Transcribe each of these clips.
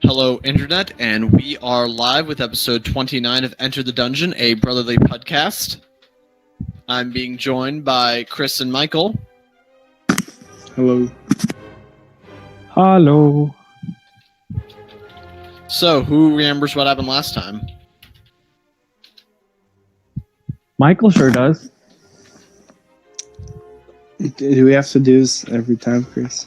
Hello, Internet, and we are live with episode 29 of Enter the Dungeon, a brotherly podcast. I'm being joined by Chris and Michael. Hello. Hello. So, who remembers what happened last time? Michael sure does. Do we have to do this every time, Chris?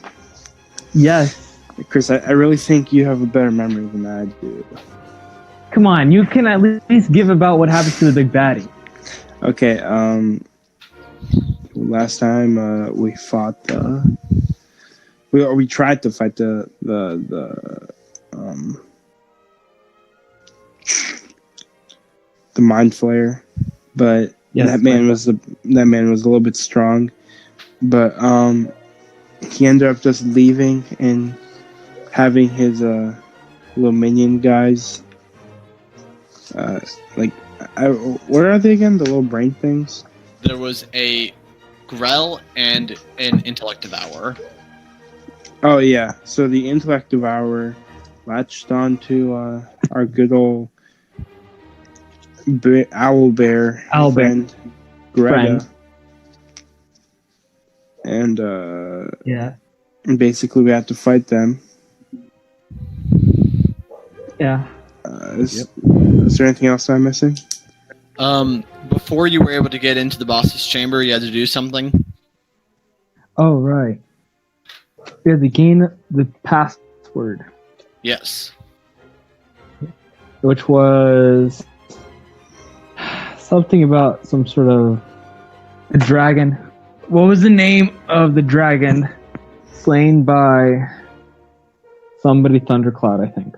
Yes. Chris, I really think you have a better memory than I do. Come on, you can at least give about what happened to the big baddie. Okay, last time we fought we tried to fight the mind flayer, but Yes, that man was a little bit strong, but he ended up just leaving and having his little minion guys, where are they again? The little brain things. There was a Grell and an Intellect Devourer. Oh yeah, so the Intellect Devourer latched onto our good old owl bear friend, Greta, and Yeah. and basically we had to fight them. Yeah. Is there anything else I'm missing? Before you were able to get into the boss's chamber, you had to do something. Oh, right. We had to gain the password, Yes. which was something about some sort of a dragon. What was the name of the dragon slain by somebody Thundercloud, I think?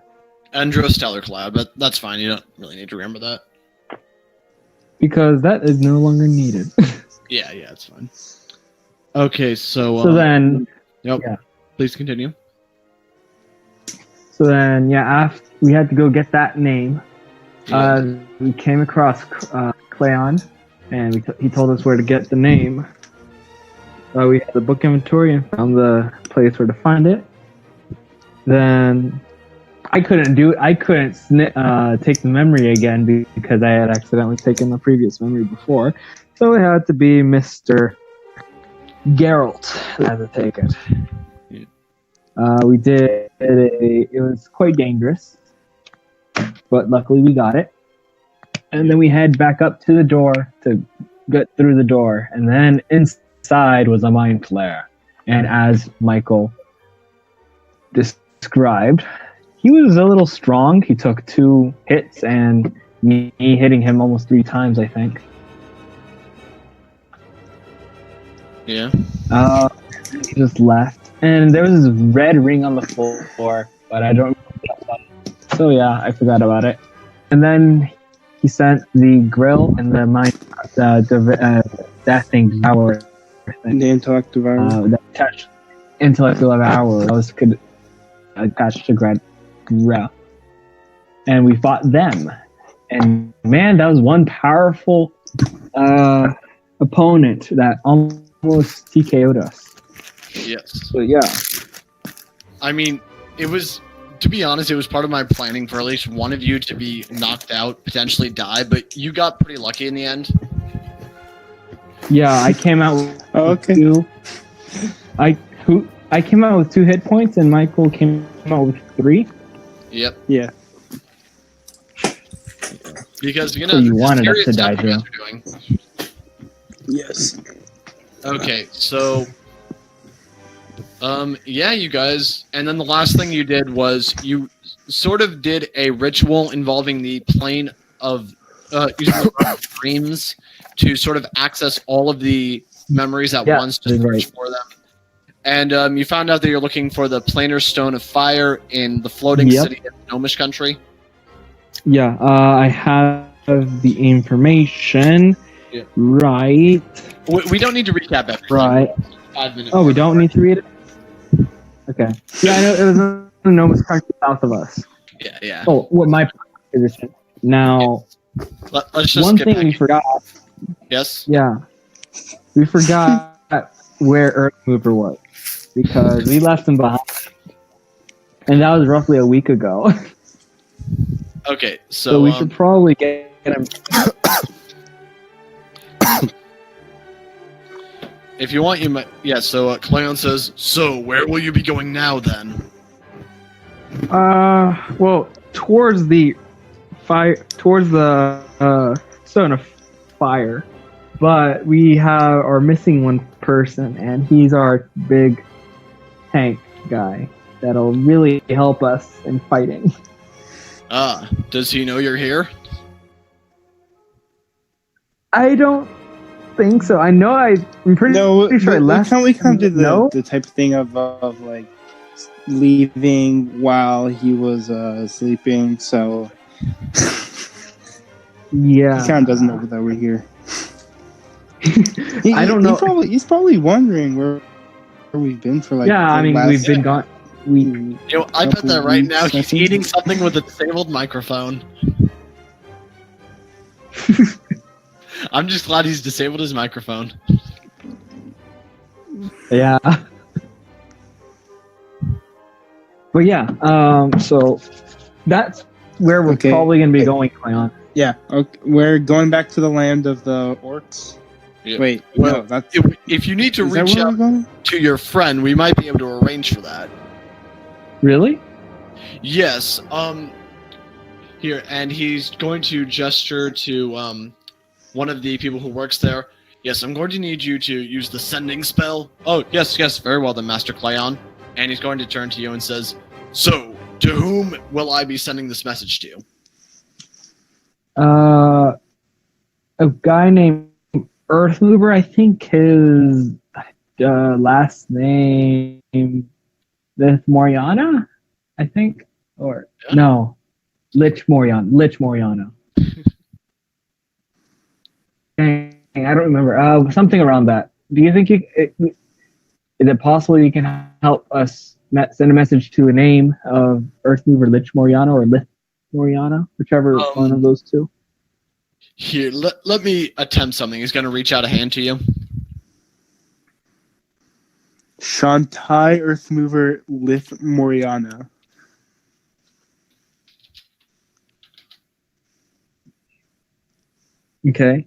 Endro Stellar Cloud, but that's fine. You don't really need to remember that. Because that is no longer needed. Yeah, it's fine. Okay, so... So then... Yep. Yeah. Please continue. So then, after we had to go get that name. Yeah. We came across Cleon, and he told us where to get the name. We had the book inventory and found the place where to find it. Then I couldn't take the memory again because I had accidentally taken the previous memory before. So it had to be Mr. Geralt that had to take it. Yeah. We did it was quite dangerous, but luckily we got it. And then we head back up to the door to get through the door, and then inside was a mind flare. And as Michael described, he was a little strong. He took 2 hits, and me hitting him almost 3 times, I think. Yeah. He just left, and there was this red ring on the floor, but I don't remember. So yeah, I forgot about it. And then he sent the grill and the mind, that thing devourer. The Intellect Devourer. That attached intellectual devourer. Those could attach to Grell. And we fought them. And man, that was one powerful opponent that almost TKO'd us. Yes. So yeah. I mean, it was... To be honest, it was part of my planning for at least one of you to be knocked out, potentially die, but you got pretty lucky in the end. Yeah, I came out with 2. I came out with 2 hit points, and Michael came out with 3. Yep. Yeah. Because So you wanted us to die, Joe. Yes. Okay, so... yeah, you guys. And then the last thing you did was you sort of did a ritual involving the plane of dreams to sort of access all of the memories at once to search for them. And you found out that you're looking for the planar stone of fire in the floating city of Gnomish country. Yeah, I have the information. Yeah. Right. We don't need to recap everything. Right. 5 minutes. Oh, we don't need to read it? Okay. Yeah, I know it was in the Gnomish country south of us. Yeah. Oh, what my position. Now, let's just one skip thing back. we forgot. Yes? Yeah. We forgot where Earth Mover was. because we left him behind, and that was roughly a week ago. Okay, So we should probably get him. if you want, you might. Yeah. So Cleon says, "So where will you be going now, then?" Well, towards the fire, towards the stone of fire, but we are missing one person, and he's our big tank guy that'll really help us in fighting. Does he know you're here? I don't think so. I know I'm pretty sure I left. We can't do No? the type of thing of like leaving while he was sleeping. So Yeah, he kind of doesn't know that we're here. I don't know. He's probably wondering where we've been for like. Yeah, I mean we've been gone. I bet that right now weeks, I he's think. eating something with a disabled microphone. I'm just glad he's disabled his microphone. Yeah. But yeah, so that's where we're probably gonna be going, Cleon. Yeah, okay. We're going back to the land of the orcs. Yeah. Wait, Well, no, that's if you need to is that reach where we're out going? to your friend, we might be able to arrange for that. Really? Yes. Here, and he's going to gesture to one of the people who works there. Yes, I'm going to need you to use the sending spell. Oh, yes, very well then, Master Cleon. And he's going to turn to you and says, "So, to whom will I be sending this message to?" A guy named Earthmover, I think his last name is Moriana, I think, or no, Lich Moriana. Dang, I don't remember. Something around that. Do you think is it possible you can help us send a message to a name of Earthmover Lich Moriana or Lith Moriana, whichever one of those two? Here, let me attempt something. He's going to reach out a hand to you. Shantai Earthmover Lith Moriana. Okay.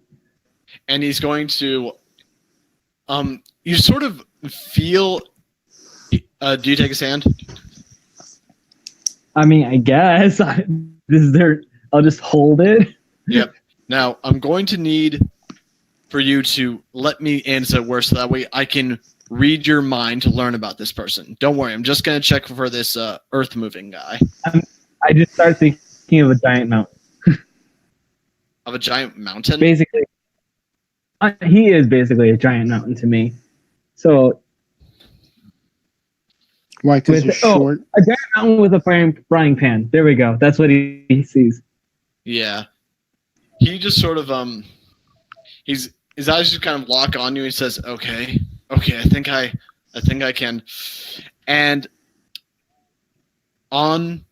And he's going to you sort of feel do you take his hand? I mean, I guess I'll just hold it. Yep. Now I'm going to need for you to let me in, so that way I can read your mind to learn about this person. Don't worry, I'm just going to check for this earth moving guy. I just start thinking of a giant mountain. Of a giant mountain? Basically, he is basically a giant mountain to me. So why? Because you're short. A giant mountain with a frying pan. There we go. That's what he sees. Yeah. He just sort of his eyes just kind of lock on you and he says, Okay, I think I can. And on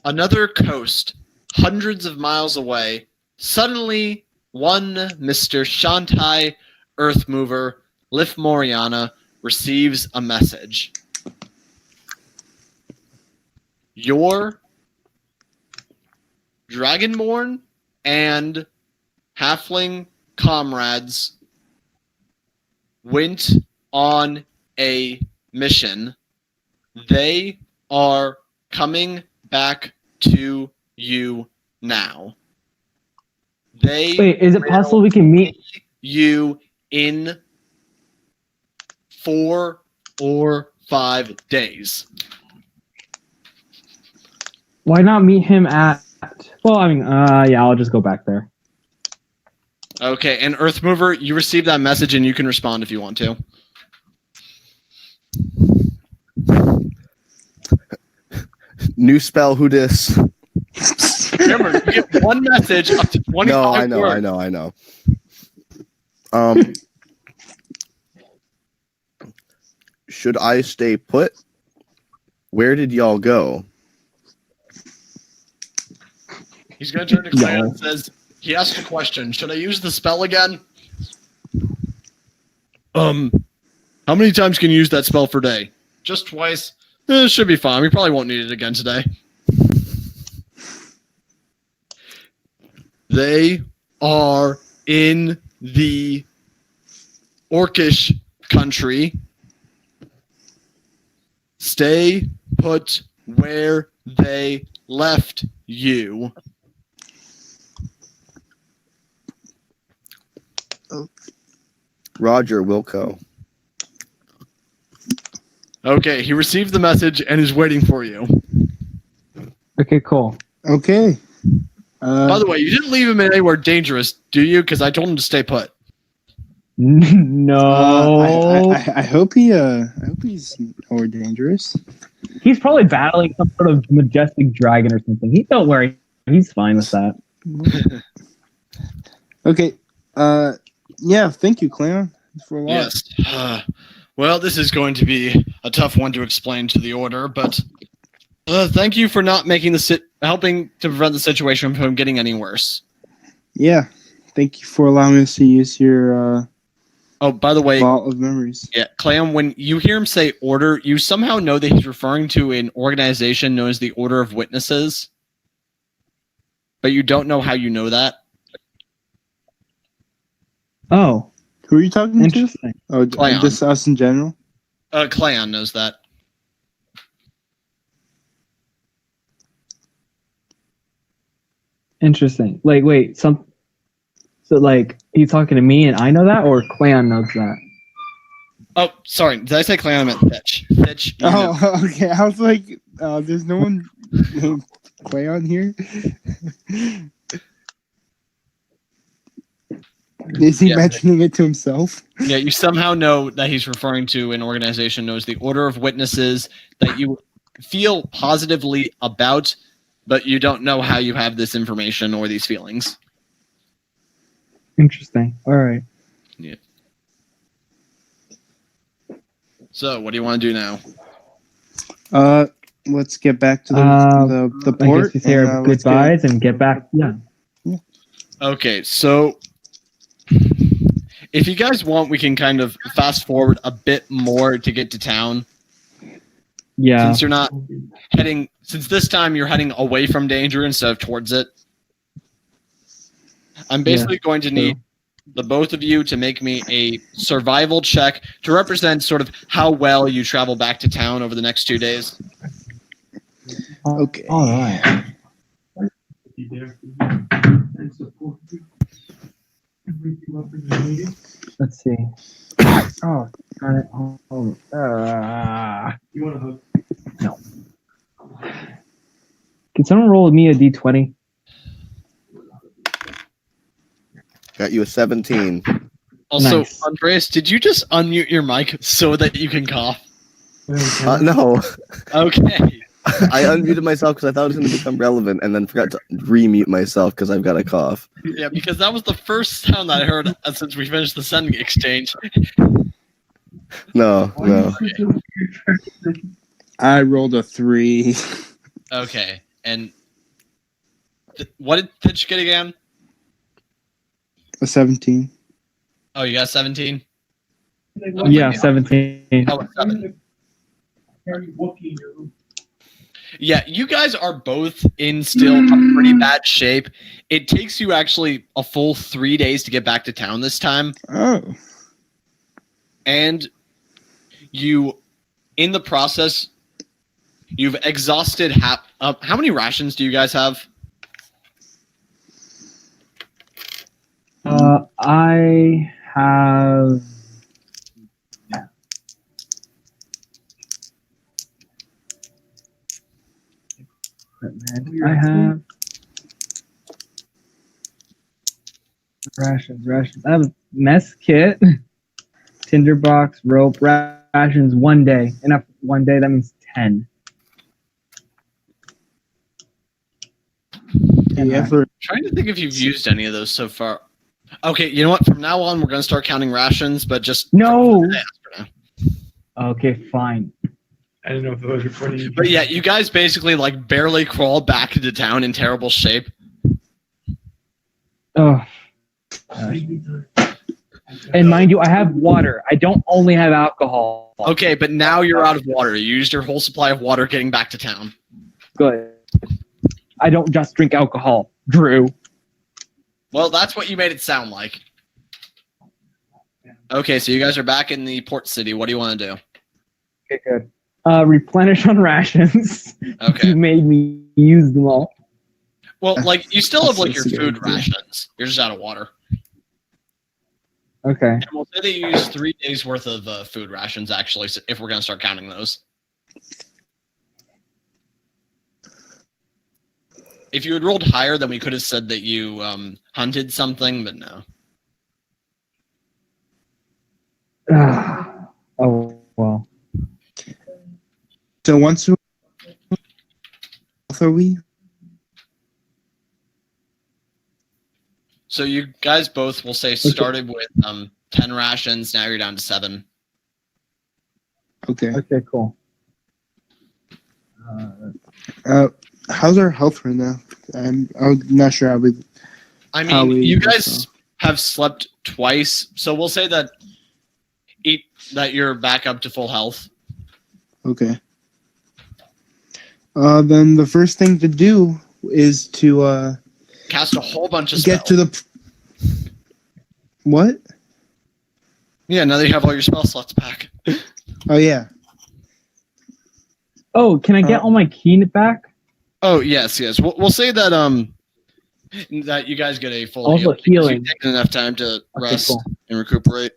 another coast, hundreds of miles away, suddenly one Mr. Shantai Earthmover Lith Moriana receives a message. Your Dragonborn and Halfling comrades went on a mission. They are coming back to you now. Wait, is it possible we can meet you in 4 or 5 days? Why not meet him at? Well, I mean, yeah, I'll just go back there. Okay, and Earthmover, you received that message and you can respond if you want to. New spell, who dis? Remember, you get one message up to 25 No, I know, words. I know. Should I stay put? Where did y'all go? He's going to turn to Clay and says, he asked a question. Should I use the spell again? How many times can you use that spell per day? just twice. Should be fine. We probably won't need it again today. They are in the Orcish country. Stay put where they left you. Roger Wilco. Okay, he received the message and is waiting for you. Okay, cool. Okay. By the way, you didn't leave him anywhere dangerous, do you? Because I told him to stay put. No. I hope he's more dangerous. He's probably battling some sort of majestic dragon or something. Don't worry. He's fine with that. Okay. Yeah. Thank you, Clown, for a lot. Yes. Well, this is going to be a tough one to explain to the Order, but thank you for not making helping to prevent the situation from getting any worse. Yeah. Thank you for allowing us to use your Oh, by the way, vault of memories. yeah, Clam, when you hear him say Order, you somehow know that he's referring to an organization known as the Order of Witnesses, but you don't know how you know that. Oh, Who are you talking to? interesting. Oh, Clan. just us in general? Clan knows that. Interesting. Like, wait, so like he's talking to me and I know that, or Clan knows that? Oh, sorry. Did I say Clan? I meant Fitch. Fitch. You know. Oh, okay. I was like, there's no one named Clown here. Is he Yeah. mentioning it to himself? Yeah, you somehow know that he's referring to an organization known as the Order of Witnesses that you feel positively about, but you don't know how you have this information or these feelings. Interesting. All right. So, what do you want to do now? Let's get back to the I port. guess we say our let's goodbyes and get back. Yeah. Okay, so if you guys want, we can kind of fast forward a bit more to get to town. Yeah. Since you're not heading, since this time you're heading away from danger instead of towards it. I'm basically going to need the both of you to make me a survival check to represent sort of how well you travel back to town over the next 2 days. Okay. All right. Let's see. Oh, darn it. Oh, You want a hug? no. Can someone roll with me a d20? Got you a 17. Also, Nice. Andreas, did you just unmute your mic so that you can cough? No, Okay. I unmuted myself because I thought it was going to become relevant, and then forgot to remute myself because I've got a cough. Yeah, because that was the first sound that I heard since we finished the sending exchange. No. I rolled a 3. Okay, and what did Fitch get again? A 17. Oh, you got 17? Yeah, 17. Oh, 7. Yeah, you guys are both in still a pretty bad shape. It takes you actually a full 3 days to get back to town this time. Oh. And you, in the process, you've exhausted how many rations do you guys have? I have. I have rations. I have a mess kit, tinderbox, rope, rations 1 day. Enough 1 day, that means 10. Trying to think if you've used any of those so far. Okay, you know what? From now on, we're going to start counting rations, but just No! for now. Okay, fine. I didn't know if it was recording. But yeah, you guys basically like barely crawled back into town in terrible shape. Oh. And mind you, I have water. I don't only have alcohol. Okay, but now you're out of water. You used your whole supply of water getting back to town. Good. I don't just drink alcohol, Drew. Well, that's what you made it sound like. Okay, so you guys are back in the port city. What do you want to do? Okay, good. Replenish on rations. Okay. You made me use them all. Well, like, you still have, like, your That's a good food idea. rations. You're just out of water. Okay. And we'll say that you use 3 days worth of food rations, actually, so if we're going to start counting those. If you had rolled higher, then we could have said that you hunted something, but no. Oh, well. So once are we? So you guys both, will say, started with 10 rations. Now you're down to 7. Okay. Okay, cool. How's our health right now? I'm not sure how we. I How mean, we- you guys have slept twice, so we'll say that that you're back up to full health. Okay. Then the first thing to do is to Cast a whole bunch of get spells. to the. What? Yeah, now that you have all your spell slots back. Oh yeah. Oh, can I get all my key back? Oh yes. We'll say that that you guys get a full Also heal because healing. you've taken enough time to Okay, rest cool. and recuperate.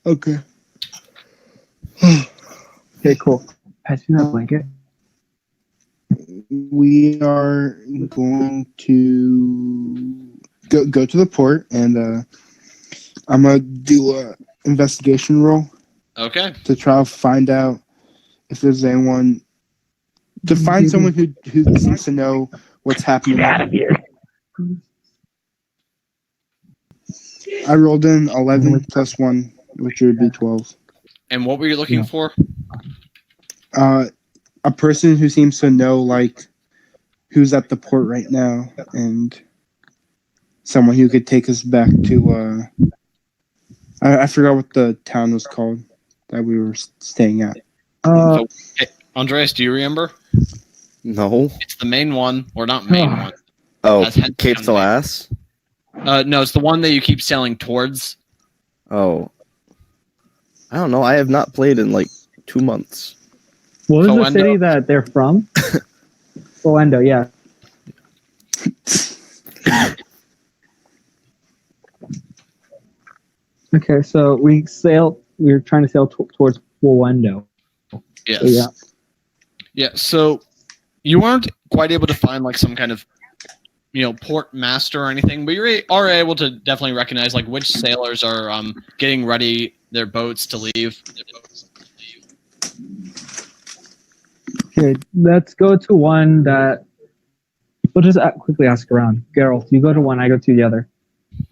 Okay. Okay, cool. Pass me that blanket. We are going to go to the port, and I'm gonna do a investigation roll Okay. to try to find out if there's anyone to find someone who seems to know what's happening. Get out of here. I rolled in 11 plus 1, which would be 12. And what were you looking Yeah. for? A person who seems to know, like, who's at the port right now, and someone who could take us back to, I forgot what the town was called that we were staying at. Hey, Andreas, do you remember? No. It's the main one, or not main one. Oh, That's head Cape down Salas? No, it's the one that you keep sailing towards. Oh. I don't know. I have not played in like 2 months. What was the Foendo. city that they're from? Foendo, yeah. Okay, so we were trying to sail towards Foendo. Yes. So, yeah. Yeah, so you weren't quite able to find like some kind of, port master or anything, but you are able to definitely recognize like which sailors are getting ready their boats to leave. Okay, let's go to one that we'll just quickly ask around. Geralt, you go to one, I go to the other.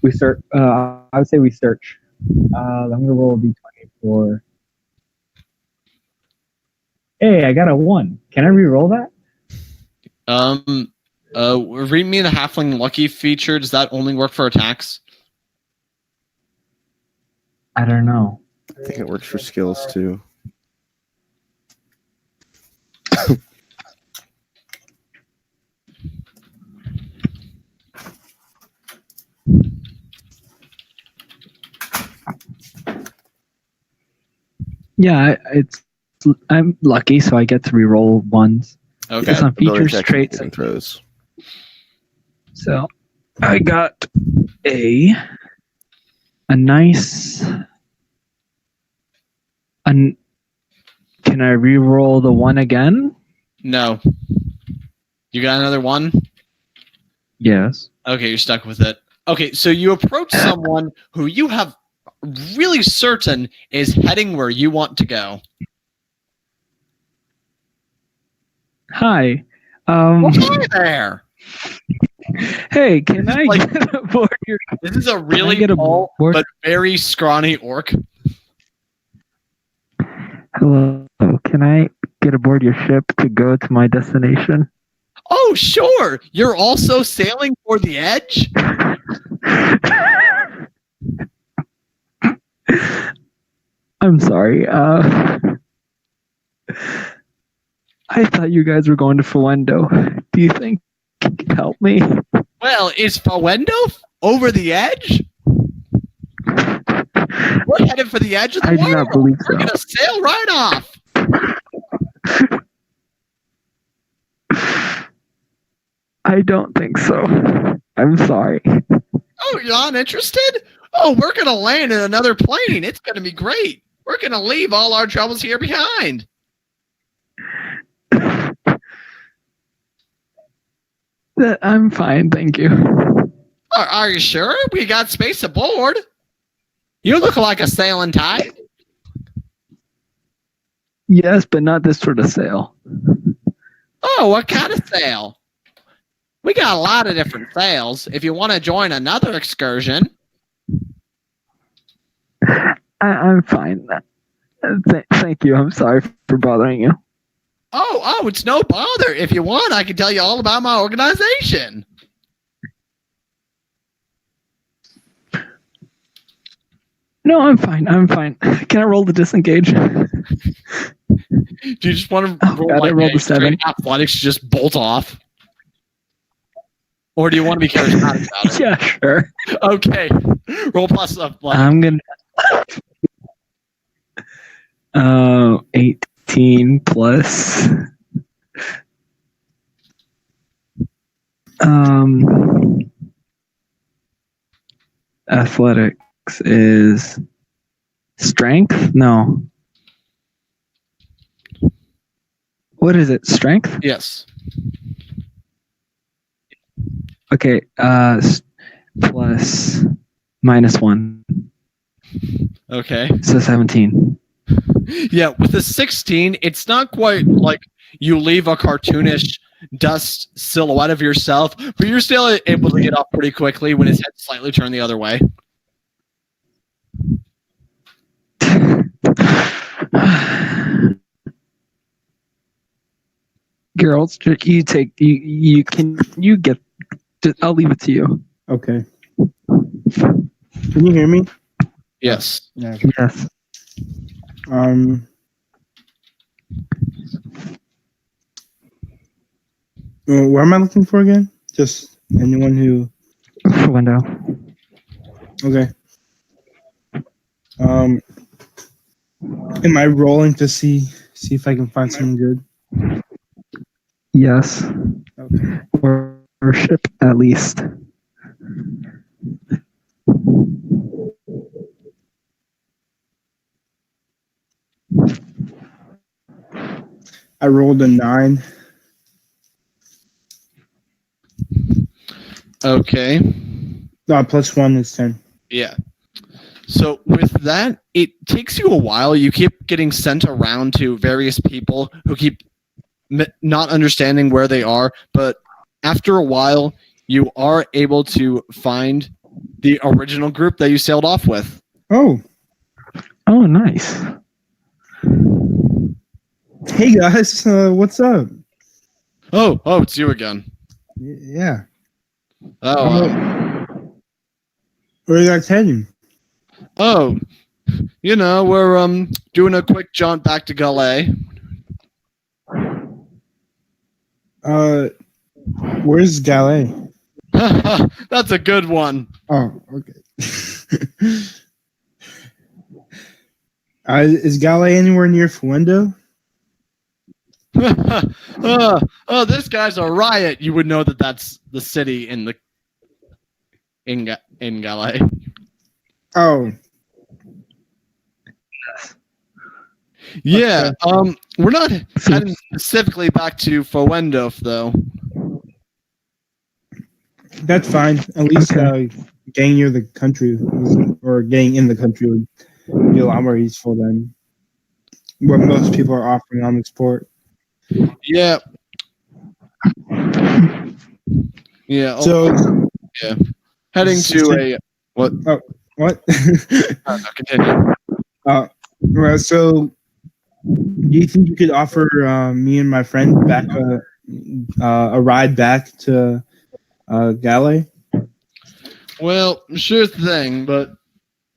We search. I would say we search. I'm gonna roll a d20 for. Hey, I got a 1. Can I re-roll that? Read me the halfling lucky feature. Does that only work for attacks? I don't know. I think it works for skills too. Yeah, I'm lucky, so I get to re-roll ones. Okay. It's on Ability features, checks, traits, saving throws. So I got a nice. Can I re-roll the 1 again? No. You got another one? Yes. Okay, you're stuck with it. Okay, so you approach someone who you have really certain is heading where you want to go. Hi. Hi there. Hey, can I Like- get aboard your? This is a Can I really get tall aboard? but very scrawny orc. Hello. Can I get aboard your ship to go to my destination? Oh, sure. You're also sailing for the edge? I'm sorry. I thought you guys were going to Fuendo. Do you think you could help me? Well, is Fawendo over the edge? We're headed for the edge of the I do world. not believe We're so. gonna sail right off. I don't think so. I'm sorry. Oh, you're not interested? Oh, we're gonna land in another plane. It's gonna be great. We're gonna leave all our troubles here behind. I'm fine, thank you. Are you sure? We got space aboard. You look like a sailing type. Yes, but not this sort of sail. Oh, what kind of sail? We got a lot of different sails. If you want to join another excursion. I'm fine. Thank you. I'm sorry for bothering you. Oh, it's no bother. If you want, I can tell you all about my organization. No, I'm fine. I'm fine. Can I roll the disengage? Do you just want to roll God, I like rolled a 7. athletics, just bolt off? Or do you want to be charismatic about it? Yeah, sure. Okay. Roll plus athletics. I'm gonna. 18 plus. Athletics is strength? No. What is it? Strength? Yes. Okay. Plus -1. Okay. So 17. Yeah, with a 16, it's not quite like you leave a cartoonish dust silhouette of yourself, but you're still able to get up pretty quickly when his head slightly turned the other way. Girls, you get. I'll leave it to you. Okay. Can you hear me? Yes. Yeah. Yes. What am I looking for again? Just anyone who. Window. Okay. Am I rolling to see if I can find something good? Yes. Okay. Or ship at least. I rolled a 9. Okay. +1 is 10. Yeah. So with that, it takes you a while. You keep getting sent around to various people who keep not understanding where they are, but after a while, you are able to find the original group that you sailed off with. Oh, Nice. hey guys, what's up? Oh, it's you again. Yeah. Oh, Where are you guys heading? we're doing a quick jaunt back to Gallé. Where's Gallé? That's a good one. Oh, okay. Is Gallé anywhere near Fuendo? This guy's a riot. You would know that that's the city in Gallé. Oh, Yeah. We're not heading specifically back to Fuendo, though. that's fine. At least Okay. getting near the country or getting in the country would be a lot more useful than what most people are offering on this port. Yeah. Yeah. So, Heading to a what? what? Continue. Well, so do you think you could offer me and my friend back a ride back to Gallé? Well, sure thing, but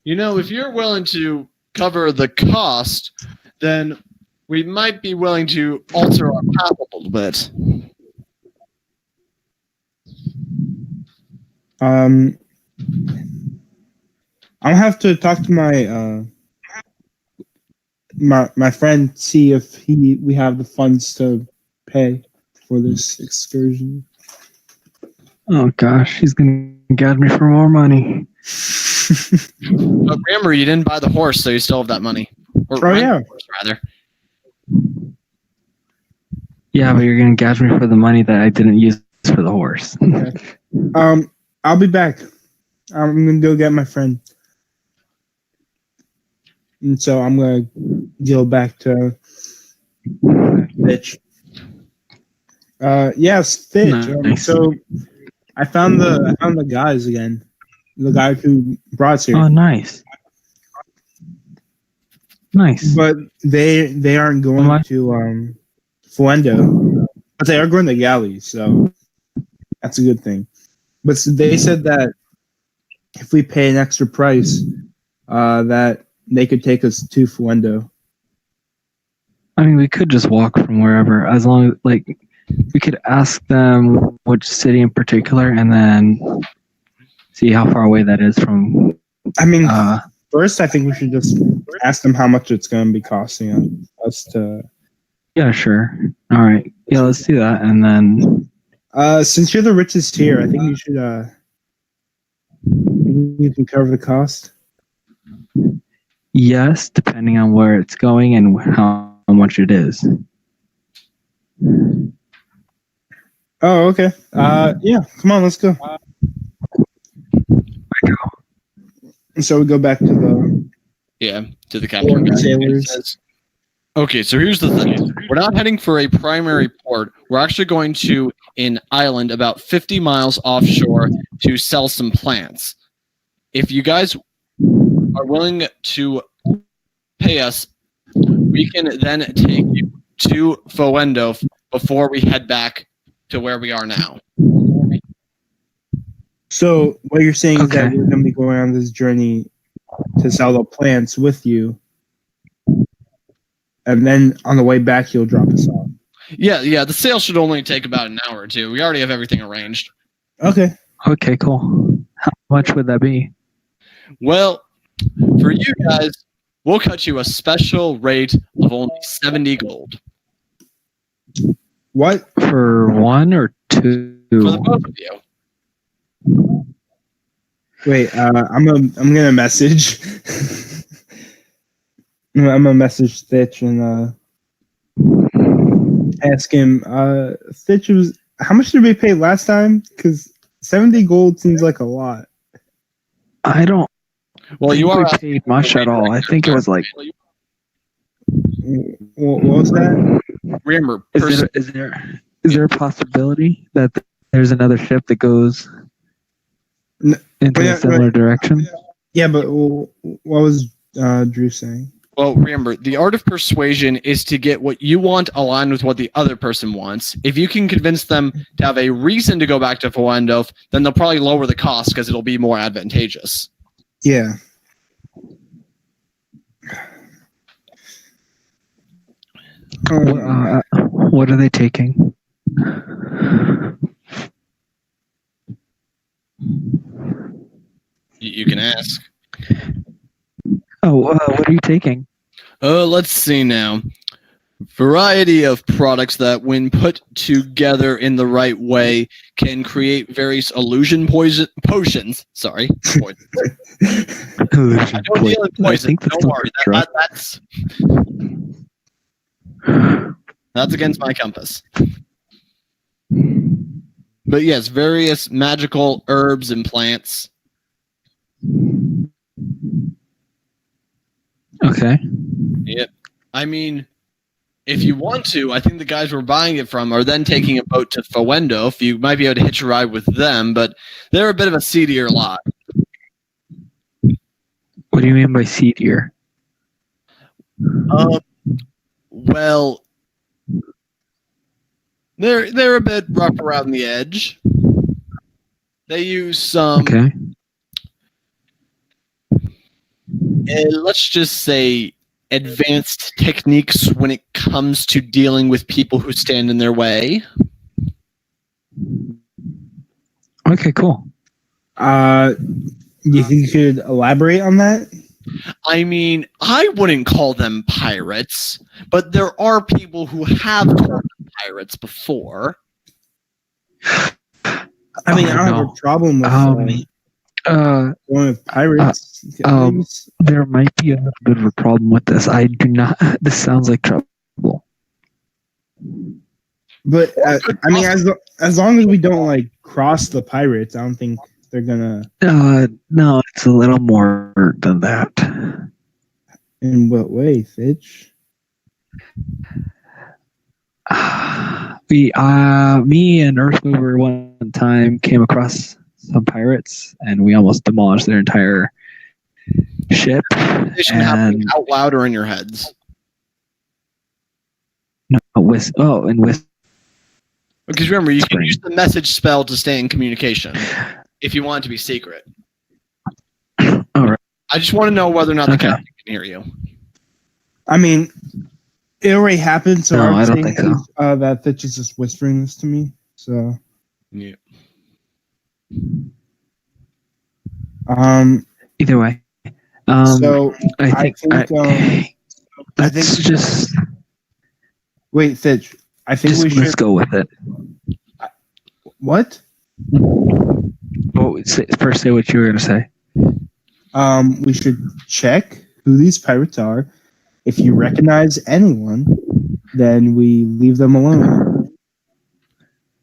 If you're willing to cover the cost, then we might be willing to alter our path a little bit. I'll have to talk to my friend, see if we have the funds to pay for this excursion. Oh gosh, he's gonna gouge me for more money. But remember, you didn't buy the horse, so you still have that money. Or Oh, rent yeah. the horse, rather. Yeah, but you're gonna gouge me for the money that I didn't use for the horse. I'll be back. I'm gonna go get my friend, and so I'm gonna go back to Fitch. Yes, Fitch. Nice. So I found the guys again. The guy who brought us here. Oh, nice. Nice. But they aren't going to Fuendo, but they are going to Gallé, so that's a good thing. But they said that if we pay an extra price, that they could take us to Fuendo. I mean, we could just walk from wherever, as long as we could ask them which city in particular, and then see how far away that is from. I mean, first, I think we should just ask them how much it's going to be costing us to. Yeah, sure. All right. Yeah, let's do that, and then. Since you're the richest here, I think you should. You can cover the cost. Yes, depending on where it's going and how much it is. Oh, okay. Yeah. Come on, let's go. And so we go back to To the captain. the sailors. Okay, so here's the thing. We're not heading for a primary port. We're actually going to an island about 50 miles offshore to sell some plants. If you guys are willing to pay us, we can then take you to Fuendo before we head back to where we are now. So what you're saying is that Okay. we're going to be going on this journey to sell the plants with you, and then on the way back you'll drop us off. Yeah, the sale should only take about an hour or two. We already have everything arranged. Okay. Okay, cool. How much would that be? Well, for you guys, we'll cut you a special rate of only 70 gold. What? For one or two? For the both of you. Wait. I'm gonna message. I'm gonna message Stitch and ask him. Stitch, how much did we pay last time? Because 70 gold seems like a lot. I don't Well, think you are we asking paid much at all. I think it was like. What was that? Remember, Is there a possibility that there's another ship that goes into a similar direction? Yeah, but what was Drew saying? well, remember, the art of persuasion is to get what you want aligned with what the other person wants. If you can convince them to have a reason to go back to Fuendo, then they'll probably lower the cost because it'll be more advantageous. Yeah. What are they taking? You can ask. Oh, what are you taking? Let's see now. Variety of products that, when put together in the right way, can create various illusion potions. Sorry. Poisons. I don't deal in I poison. think that's Don't not worry. true. That's against my compass. But yes, various magical herbs and plants. Okay. Yep. I mean, if you want to, I think the guys we're buying it from are then taking a boat to Fuendo. If you might be able to hitch a ride with them, but they're a bit of a seedier lot. What do you mean by seedier? Well, they're a bit rough around the edge. They use some Okay. let's just say, advanced techniques when it comes to dealing with people who stand in their way. Okay, cool. Do you think you could elaborate on that? I mean, I wouldn't call them pirates, but there are people who have called them pirates before. I mean, I don't have a problem with going with pirates. There might be a little bit of a problem with this. I do not. This sounds like trouble. But I mean, as long as we don't like cross the pirates, I don't think they're gonna. No, it's a little more than that. In what way, Fitch? Me and Earthmover one time came across some pirates, and we almost demolished their entire ship. Conversation happening out loud or in your heads. Because Because remember, you can use the message spell to stay in communication if you want it to be secret. All right. I just want to know whether or not the captain can hear you. I mean, it already happened, so No, I'm I don't saying think so. that Fitch is just whispering this to me. So, Yeah. Either way. So I think let's just wait, Fitch. I think just we let's should go with it. What? First, say what you were going to say. We should check who these pirates are. If you recognize anyone, then we leave them alone.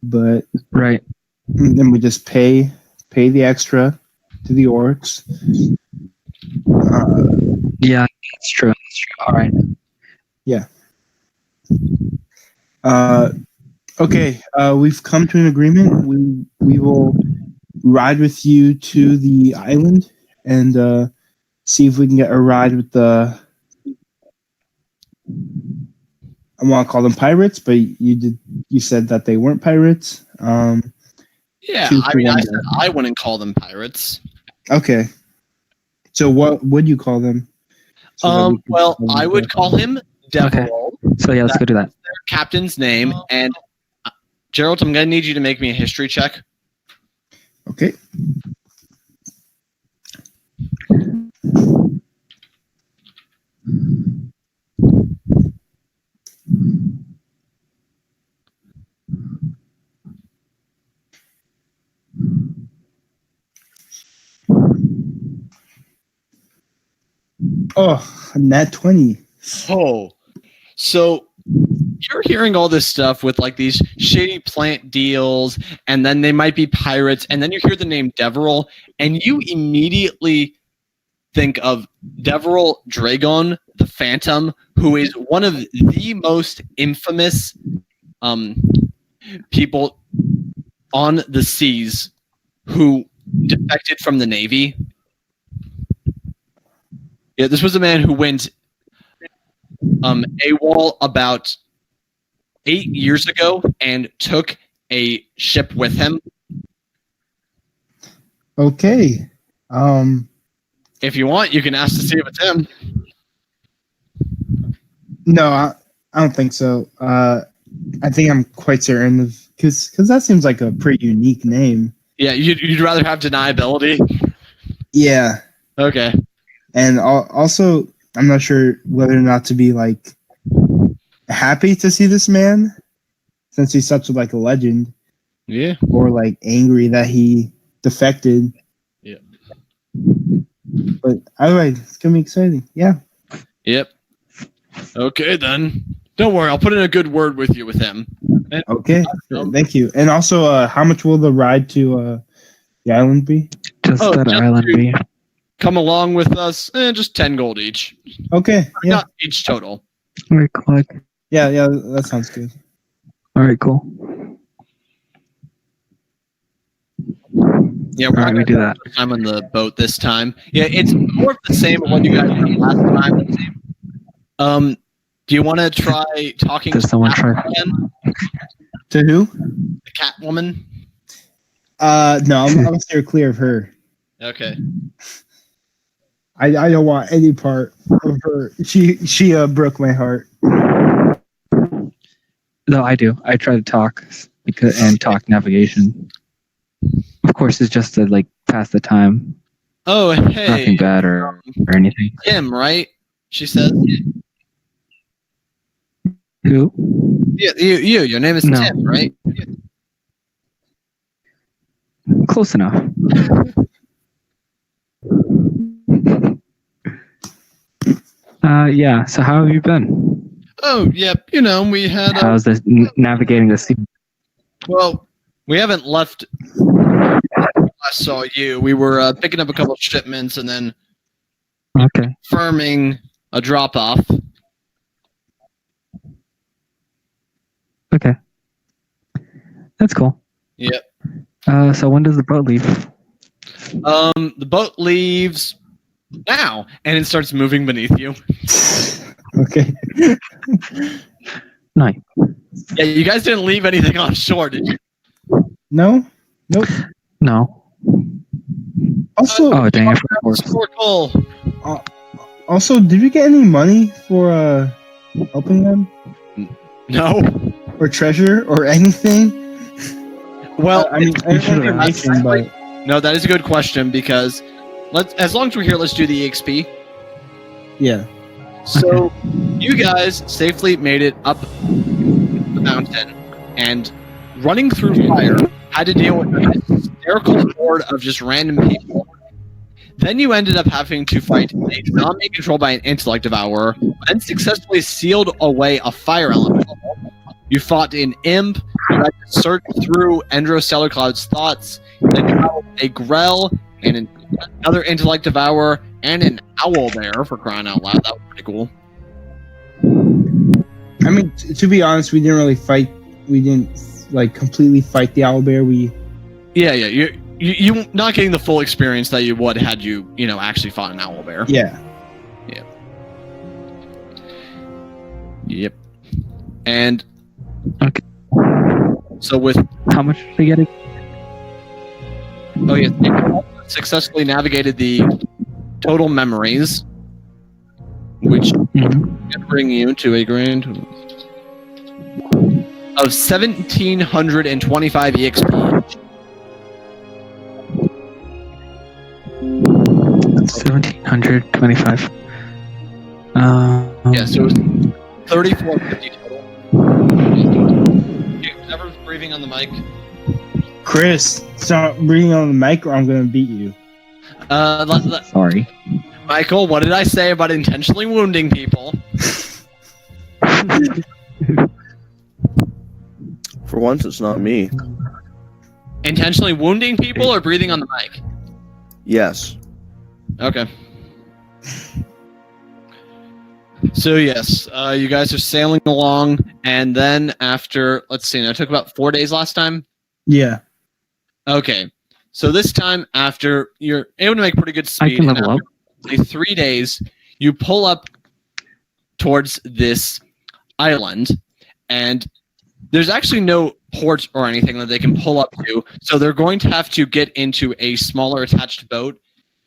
But Right. then we just pay the extra to the orcs. Yeah, that's true. All right. Yeah. Okay. We've come to an agreement. We will ride with you to the island and see if we can get a ride with the. I want to call them pirates, but you said that they weren't pirates. Yeah, I mean, I said I wouldn't call them pirates. Okay. So what would you call them? Well, I would call him Deverell. Okay. So yeah, let's go do that. Their captain's name. And Gerald, I'm gonna need you to make me a history check. Okay. Oh, nat 20. Oh, so you're hearing all this stuff with like these shady plant deals, and then they might be pirates, and then you hear the name Deverell, and you immediately think of Deverell Dragon, the Phantom, who is one of the most infamous people on the seas who defected from the Navy. Yeah, this was a man who went AWOL about 8 years ago and took a ship with him. Okay. If you want, you can ask to see if it's him. No, I don't think so. I think I'm quite certain of because that seems like a pretty unique name. Yeah, you'd rather have deniability? Yeah. Okay. And also, I'm not sure whether or not to be like happy to see this man, since he's such like a legend. Yeah. Or like angry that he defected. Yeah. But either way, it's gonna be exciting. Yeah. Yep. Okay then. Don't worry, I'll put in a good word with you with him. And, Okay. Thank you. And also, how much will the ride to the island be? Just that island be. Come along with us, just 10 gold each. Okay. Yeah. Not each total. All right, cool. Yeah. That sounds good. All right, cool. Yeah, we're All right, we do that. I'm on the boat this time. Yeah, it's more of the same of what you guys did last time. Do you want to try talking Does to someone the try? again? To who? The cat woman? No, I'm gonna steer clear of her. Okay. I don't want any part of her. She broke my heart. No, I do. I try to talk and talk navigation. Of course, it's just to like pass the time. Oh, hey, Nothing bad or anything. Tim, right? She says. Who? Yeah, you. Your name is No. Tim, right? Close enough. Yeah. So how have you been? Oh, yep. You know, we had. How's this navigating the sea? Well, we haven't left. I saw you. We were picking up a couple of shipments and then Okay. confirming a drop off. Okay. That's cool. Yep. So when does the boat leave? The boat leaves now and it starts moving beneath you. Okay. Nice. Yeah, you guys didn't leave anything on shore, did you? No. Nope. No. Also, Oh, dang! I forgot. Snorkel. also, did we get any money for helping them, No. or treasure, or anything? Well, I mean, I you don't know if you're should've making, but no, that is a good question because as long as we're here, let's do the EXP. yeah. So, you guys safely made it up the mountain and running through fire had to deal with a hysterical horde of just random people. Then you ended up having to fight a zombie controlled by an intellect devourer, then successfully sealed away a fire element. You fought an imp, you had to search through Endrostellar Cloud's thoughts, then you battled a Grell and another intellect devourer and an owl bear, for crying out loud. That was pretty cool. I mean, to be honest, we didn't really fight. We didn't like completely fight the owlbear. Yeah. You not getting the full experience that you would had you actually fought an owl bear. Yeah. Yep. And Okay. so with How much did they get? you successfully navigated the total memories, which Mm-hmm. can bring you to a grand of 1,725 EXP. 1,725. Yeah, so it was 3,450 total. Whoever's breathing on the mic. Chris, stop breathing on the mic, or I'm gonna beat you. Sorry. Michael, what did I say about intentionally wounding people? For once, it's not me. Intentionally wounding people or breathing on the mic? Yes. Okay. So yes, you guys are sailing along, and then after, let's see, now it took about 4 days last time? Yeah. Okay. So this time, after you're able to make pretty good I speed, can and level up. after 3 days, you pull up towards this island, and there's actually no port or anything that they can pull up to, so they're going to have to get into a smaller attached boat,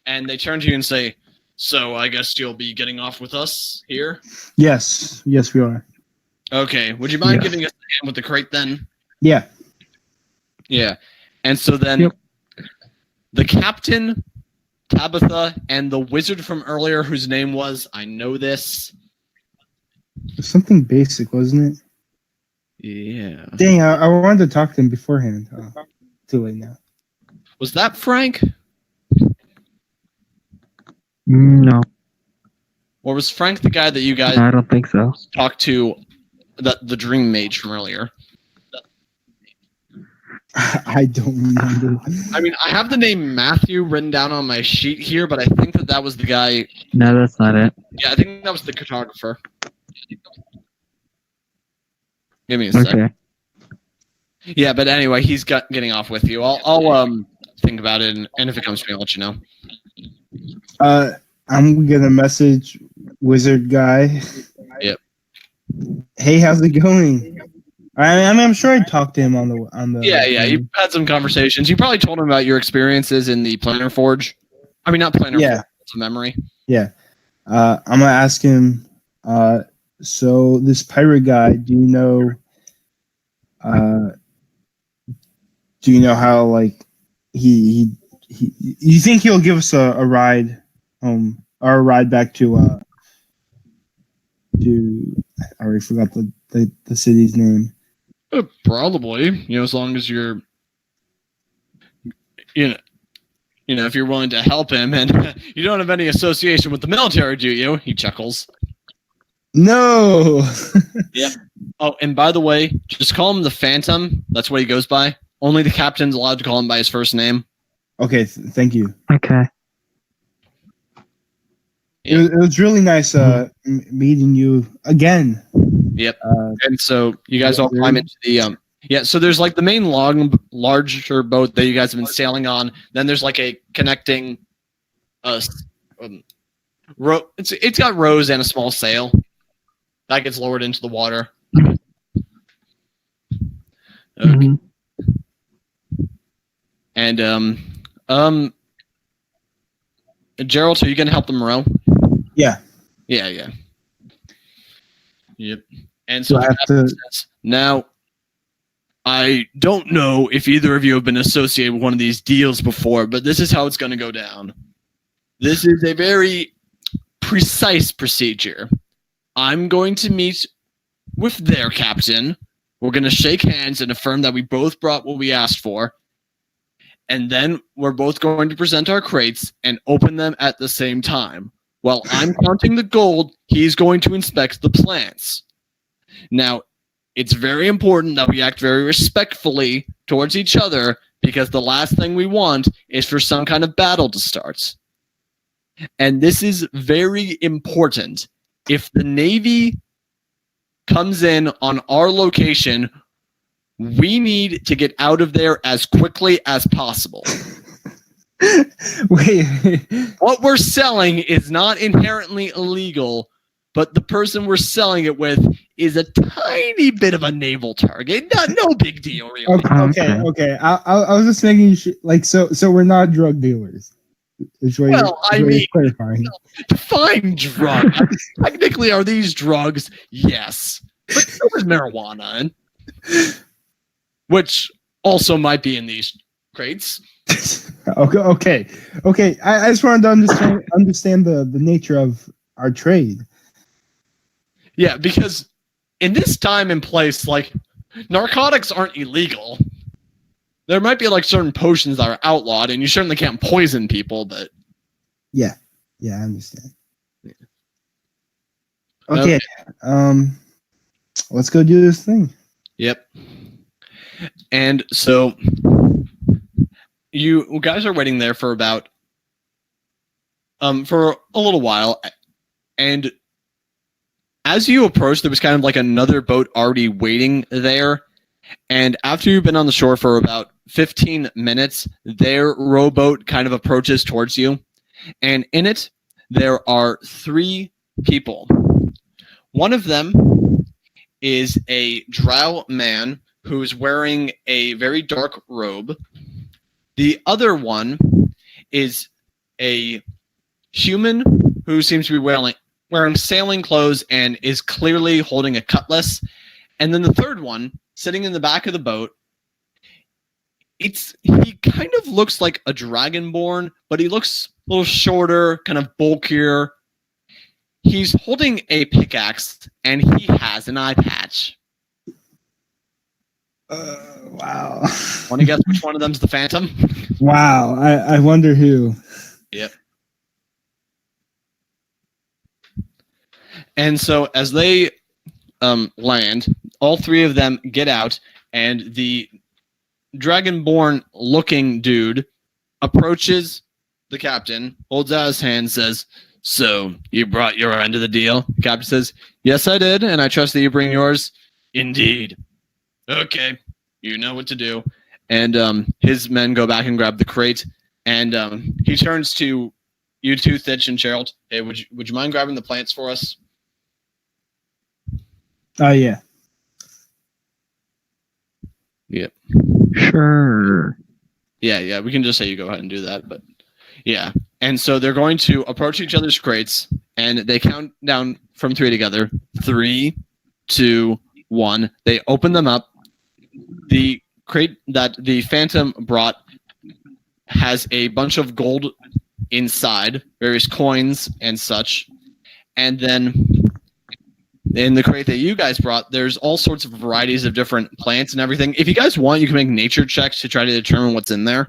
and they turn to you and say, "So I guess you'll be getting off with us here?" Yes. Yes, we are. Okay. Would you mind Yeah. giving us a hand with the crate then? Yeah. Yeah. And so then Yep. the captain, Tabitha, and the wizard from earlier, whose name was, I know this. Something basic, wasn't it? Yeah. Dang, I wanted to talk to him beforehand. Oh, too late now. Was that Frank? No, Or was Frank the guy that you guys I don't think so. talked to, the dream mage from earlier? I don't remember. I mean, I have the name Matthew written down on my sheet here, but I think that was the guy. No, that's not it. Yeah, I think that was the cartographer. Give me a sec. Okay. Yeah, but anyway, he's getting off with you. I'll think about it, and if it comes to me, I'll let you know. I'm gonna message wizard guy. Yep. Hey, how's it going? I'm sure I talked to him on the. Yeah. You had some conversations. You probably told him about your experiences in the Planner Forge. I mean, not Planner Yeah. Forge, it's a memory. Yeah. I'm gonna ask him. So this pirate guy, do you know? Do you know how like he you think he'll give us a ride home or a ride back to I already forgot the city's name. Probably, as long as you're, you know, if you're willing to help him, and you don't have any association with the military, do you? He chuckles. No. Yeah. Oh, and by the way, just call him the Phantom. That's what he goes by. Only the captain's allowed to call him by his first name. Okay, thank you. Okay. It was really nice meeting you again. Yep. And so you guys all climb into the yeah. So there's like the main larger boat that you guys have been sailing on. Then there's like a connecting it's got rows and a small sail that gets lowered into the water. Okay. Mhm. And Gerald, are you gonna help them row? Yeah. Yeah. Yep. And so So I have to. now, I don't know if either of you have been associated with one of these deals before, but this is how it's going to go down. This is a very precise procedure. I'm going to meet with their captain. We're going to shake hands and affirm that we both brought what we asked for. And then we're both going to present our crates and open them at the same time. While I'm counting the gold, he's going to inspect the plants. Now, it's very important that we act very respectfully towards each other, because the last thing we want is for some kind of battle to start. And this is very important. If the Navy comes in on our location, we need to get out of there as quickly as possible. Wait. What we're selling is not inherently illegal, but the person we're selling it with is a tiny bit of a naval target. No big deal, really. Okay. I was just making sure, like, so we're not drug dealers. Well, I mean, clarifying. Define drug. Technically, are these drugs? Yes, but so is marijuana, which also might be in these crates. Okay. I just wanted to understand the nature of our trade. Yeah, because in this time and place, like, narcotics aren't illegal. There might be like certain potions that are outlawed, and you certainly can't poison people, but Yeah, I understand. Okay. Let's go do this thing. Yep. And so you guys are waiting there for about for a little while, and as you approach, there was kind of like another boat already waiting there. And after you've been on the shore for about 15 minutes, their rowboat kind of approaches towards you. And in it, there are 3 people. One of them is a drow man who's wearing a very dark robe. The other one is a human who seems to be wearing sailing clothes and is clearly holding a cutlass. And then the third one, sitting in the back of the boat, he kind of looks like a dragonborn, but he looks a little shorter, kind of bulkier. He's holding a pickaxe, and he has an eye patch. Wow. Want to guess which one of them's the Phantom? Wow. I wonder who. Yep. And so as they land, all 3 of them get out, and the dragonborn looking dude approaches the captain, holds out his hand, says, "So, you brought your end of the deal?" The captain says, "Yes, I did, and I trust that you bring yours." "Indeed." "Okay, you know what to do." And his men go back and grab the crate, and he turns to you 2, Thitch and Gerald. "Hey, would you mind grabbing the plants for us?" Oh, yeah. Sure. Yeah, we can just say you go ahead and do that, but yeah. And so they're going to approach each other's crates, and they count down from 3 together. 3, 2, 1. They open them up. The crate that the Phantom brought has a bunch of gold inside, various coins and such. And then in the crate that you guys brought, there's all sorts of varieties of different plants and everything. If you guys want, you can make nature checks to try to determine what's in there.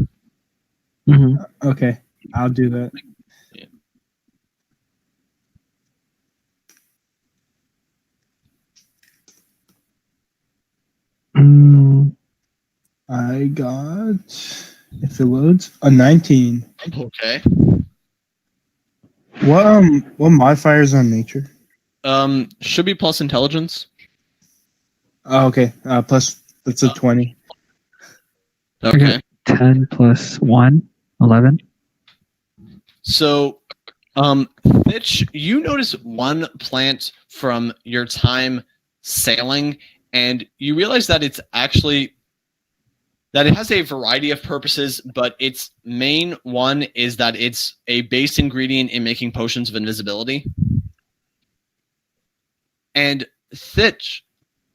Mm-hmm. Okay, I'll do that. Yeah. I got, if it loads, a 19. Okay. What modifiers on nature? Should be plus intelligence. Oh, okay. Plus, that's a 20. Okay. 10 plus 1, 11. So, Mitch, you notice one plant from your time sailing, and you realize that it's actually that it has a variety of purposes, but its main one is that it's a base ingredient in making potions of invisibility. And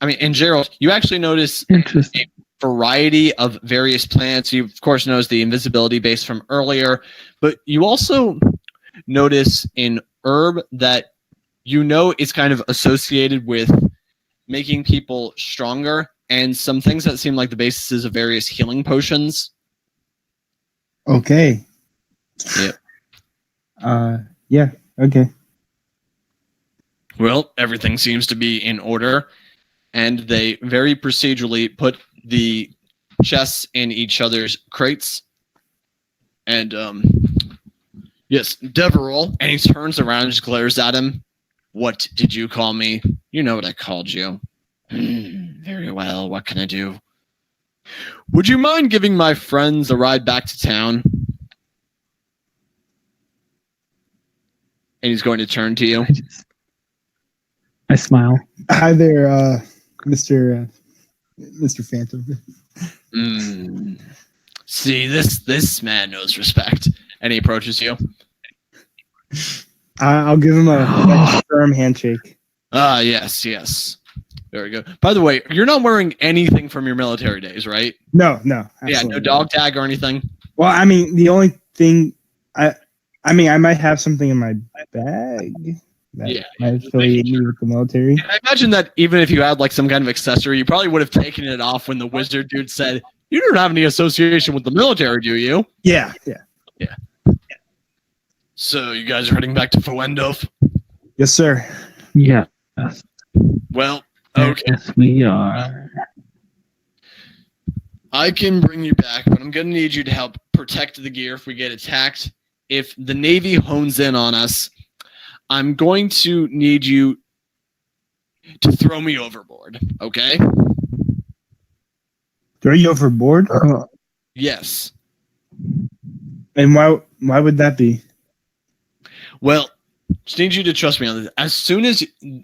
and Gerald, you actually notice Interesting. a variety of various plants. You, of course, notice the invisibility base from earlier, but you also notice an herb that you know is kind of associated with making people stronger, and some things that seem like the basis of various healing potions. Okay. Yep. Yeah. Okay. Well, everything seems to be in order, and they very procedurally put the chests in each other's crates. And, yes, Deverell, and he turns around and just glares at him. What did you call me? You know what I called you. Very well, what can I do? Would you mind giving my friends a ride back to town? And he's going to turn to you. I smile. Hi there, Mr. Phantom. See, this man knows respect. And he approaches you. I'll give him a nice firm handshake. Ah, yes. Very good. By the way, you're not wearing anything from your military days, right? No. Yeah, Absolutely no dog tag or anything. Well, I mean, the only thing I might have something in my bag that might affiliate me with the military. And I imagine that even if you had like some kind of accessory, you probably would have taken it off when the wizard dude said, "You don't have any association with the military, do you?" Yeah. So you guys are heading back to Fowendorf? Yes, sir. Yeah. Well, okay. Yes, we are. I can bring you back, but I'm going to need you to help protect the gear if we get attacked. If the Navy hones in on us, I'm going to need you to throw me overboard, okay? Throw you overboard? Yes. And why would that be? Well, just need you to trust me on this. As soon as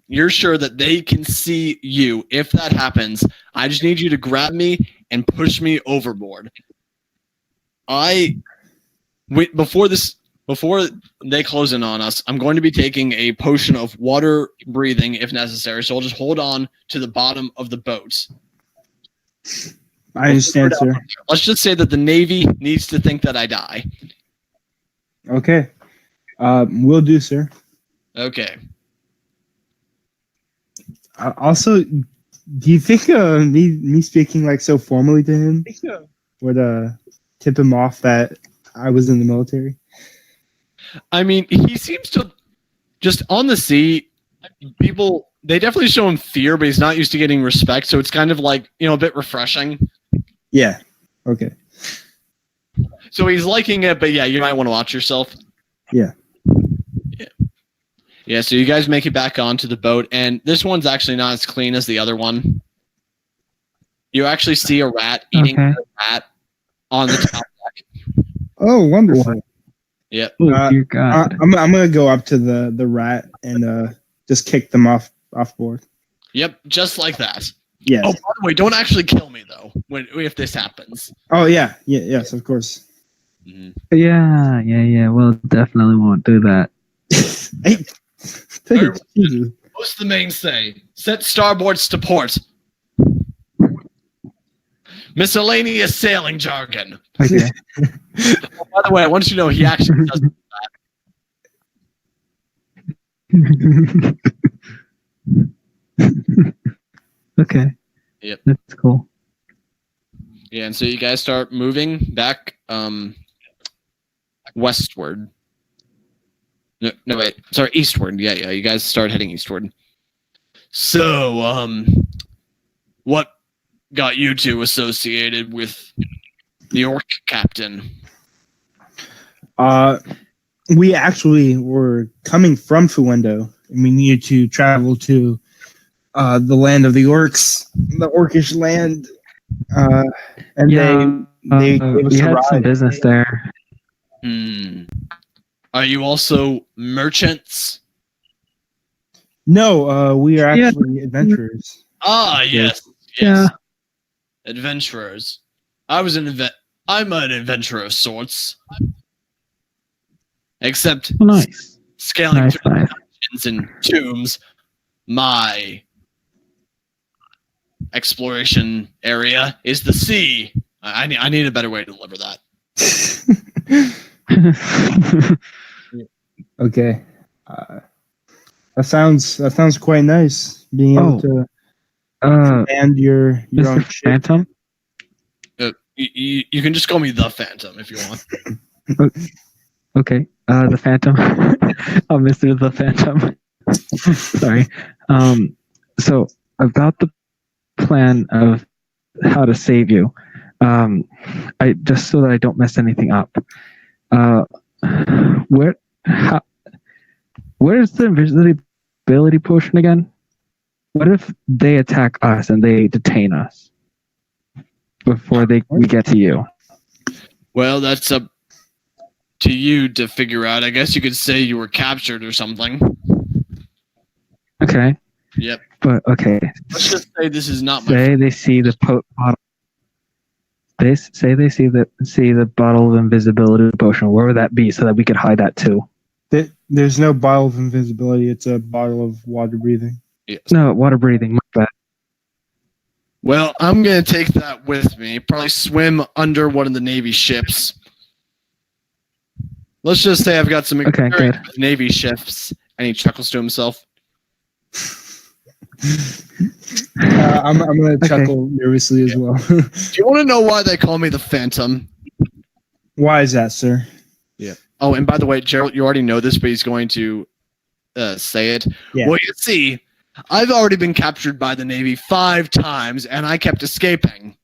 you're sure that they can see you, if that happens, I just need you to grab me and push me overboard. Before they close in on us, I'm going to be taking a potion of water breathing if necessary. So I'll just hold on to the bottom of the boat. I understand, sir. Let's just say that the Navy needs to think that I die. Okay. Will do, sir. Okay. Also, do you think me speaking like so formally to him would tip him off that I was in the military? I mean, he seems to just on the sea. People, they definitely show him fear, but he's not used to getting respect. So it's kind of like, a bit refreshing. Yeah. Okay. So he's liking it, but yeah, you might want to watch yourself. Yeah. Yeah, so you guys make it back onto the boat, and this one's actually not as clean as the other one. You actually see a rat eating a rat on the top deck. Oh, wonderful. Yep. Oh, dear God. I'm gonna go up to the rat and just kick them off board. Yep, just like that. Yes. Oh, by the way, don't actually kill me though if this happens. Oh yeah. Yes, of course. Mhm. Yeah. Well, definitely won't do that. Hey, Very Jesus. What's the main say? Set starboards to port. Miscellaneous sailing jargon. Okay. Oh, by the way, I want you to know he actually does. Okay. Yep. That's cool. Yeah, and so you guys start moving back westward. No, wait. Sorry, eastward. Yeah. You guys start heading eastward. So, what got you two associated with the orc captain? We actually were coming from Fuendo, and we needed to travel to the land of the orcs, the orcish land, and they gave us we a had ride. some business there. Are you also merchants? No, we are Yeah. actually adventurers. Ah, yes. Yeah. Adventurers. I'm an adventurer of sorts. Except Oh, nice. scaling Nice. through dungeons and tombs, my exploration area is the sea. I need a better way to deliver that. Okay, that sounds quite nice. Being able to command your Mr. own ship. Phantom? You can just call me the Phantom if you want. Okay. The Phantom. Oh, Mr. The Phantom. Sorry. So about the plan of how to save you, I just so that I don't mess anything up. Where's the invisibility potion again? What if they attack us and they detain us before we get to you? Well, that's up to you to figure out. I guess you could say you were captured or something. Okay. Yep. But okay. Let's just say this is not my. Say they see the bottle. They say they see the bottle of invisibility potion. Where would that be so that we could hide that too? There's no bottle of invisibility. It's a bottle of water breathing. Yes. No, water breathing. My bad. Well, I'm gonna take that with me. Probably swim under one of the Navy ships. Let's just say I've got some experience good. with Navy ships. And he chuckles to himself. I'm gonna chuckle nervously as well. Do you want to know why they call me the Phantom? Why is that, sir? Yeah. Oh, and by the way, Gerald, you already know this, but he's going to say it. Yeah. Well, you see, I've already been captured by the Navy 5 times, and I kept escaping.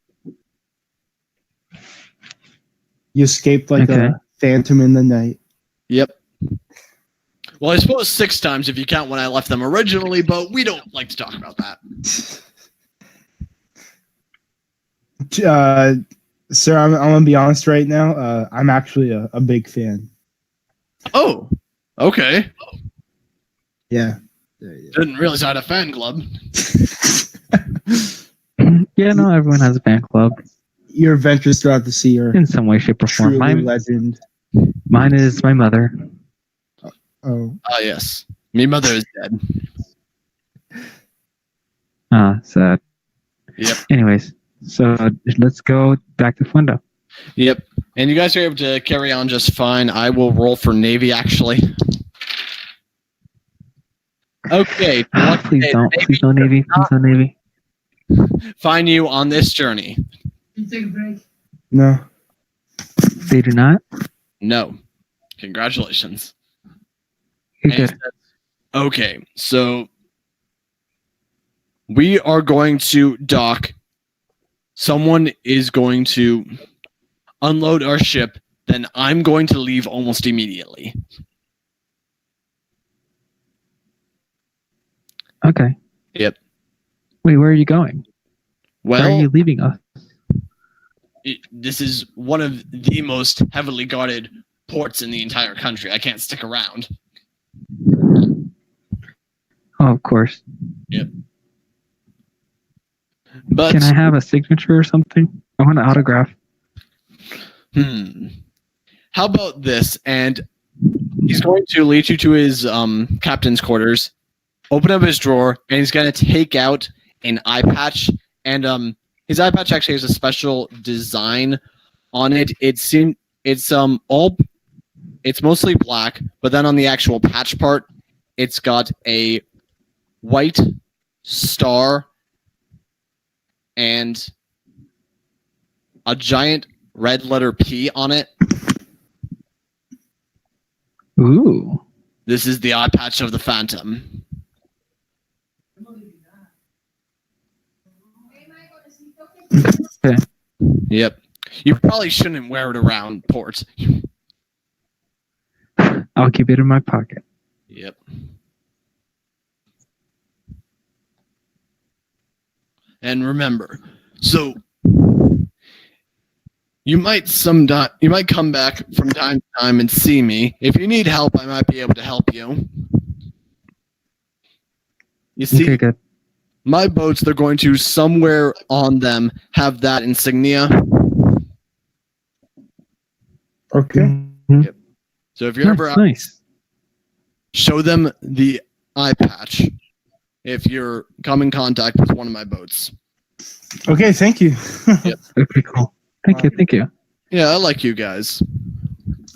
You escaped like a phantom in the night. Yep. Well, I suppose 6 times if you count when I left them originally, but we don't like to talk about that. Sir, I'm gonna be honest right now. I'm actually a big fan. Oh, okay. Yeah. Didn't realize I had a fan club. Yeah, no, everyone has a fan club Your adventures throughout the sea are in some way, shape, or form. truly legend. Mine is my mother. Oh, Ah, yes. Me mother is dead. Sad. Yep. Anyways, so let's go back to Fuendo. Yep. And you guys are able to carry on just fine. I will roll for Navy, actually. Okay. Please don't. Please no Navy. Please no Navy. Find you on this journey. Take a break. no. They do not? No. Congratulations. You're And he good. says, okay, so we are going to dock. Someone is going to unload our ship. Then I'm going to leave almost immediately. Okay. Yep. Wait, where are you going? Why are Well, you leaving us? this is one of the most heavily guarded ports in the entire country. I can't stick around. Oh, of course. But Can I have a signature or something? I want an autograph. how about this? And he's going to lead you to his captain's quarters, open up his drawer, and he's going to take out an eye patch. And his eye patch actually has a special design on it. It's mostly black, but then on the actual patch part, it's got a white star and a giant red letter P on it. Ooh. This is the eye patch of the Phantom. Okay. Yep. You probably shouldn't wear it around Port. I'll keep it in my pocket. Yep. And remember, so you might come back from time to time and see me. If you need help, I might be able to help you. You see, Okay, good. my boats, they're going to somewhere on them have that insignia. Okay. Mhm. So if you're ever out, Nice. show them the eye patch if you're come in contact with one of my boats. Okay, thank you. Okay, cool. Thank you. Yeah, I like you guys.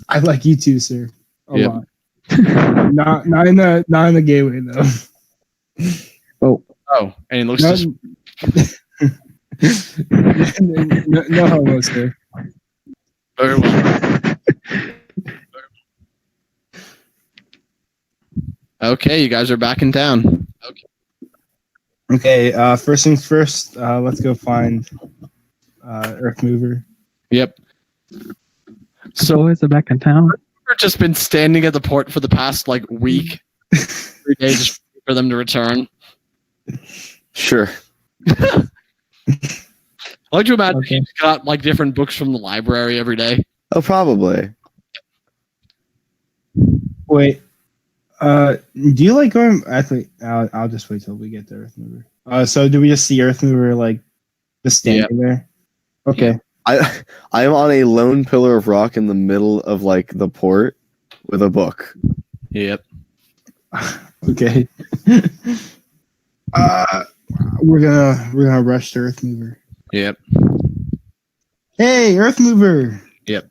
I like you too, sir. A Yep. lot. Not in the gay way though. Oh, and he looks No, just no homo, sir. very well. Okay, you guys are back in town. Okay, first things first, let's go find Earth Mover. Yep. So is it back in town? We've just been standing at the port for the past week, 3 days just for them to return. Sure. I like to imagine Okay. he's got different books from the library every day. Oh, probably. Wait, do you like going? Actually, I'll just wait till we get to Earth Mover. So do we just see Earth Mover just standing there? Okay. I am on a lone pillar of rock in the middle of the port with a book. Yep. Okay. We're gonna rush to Earth Mover. Yep. Hey, Earth Mover. Yep.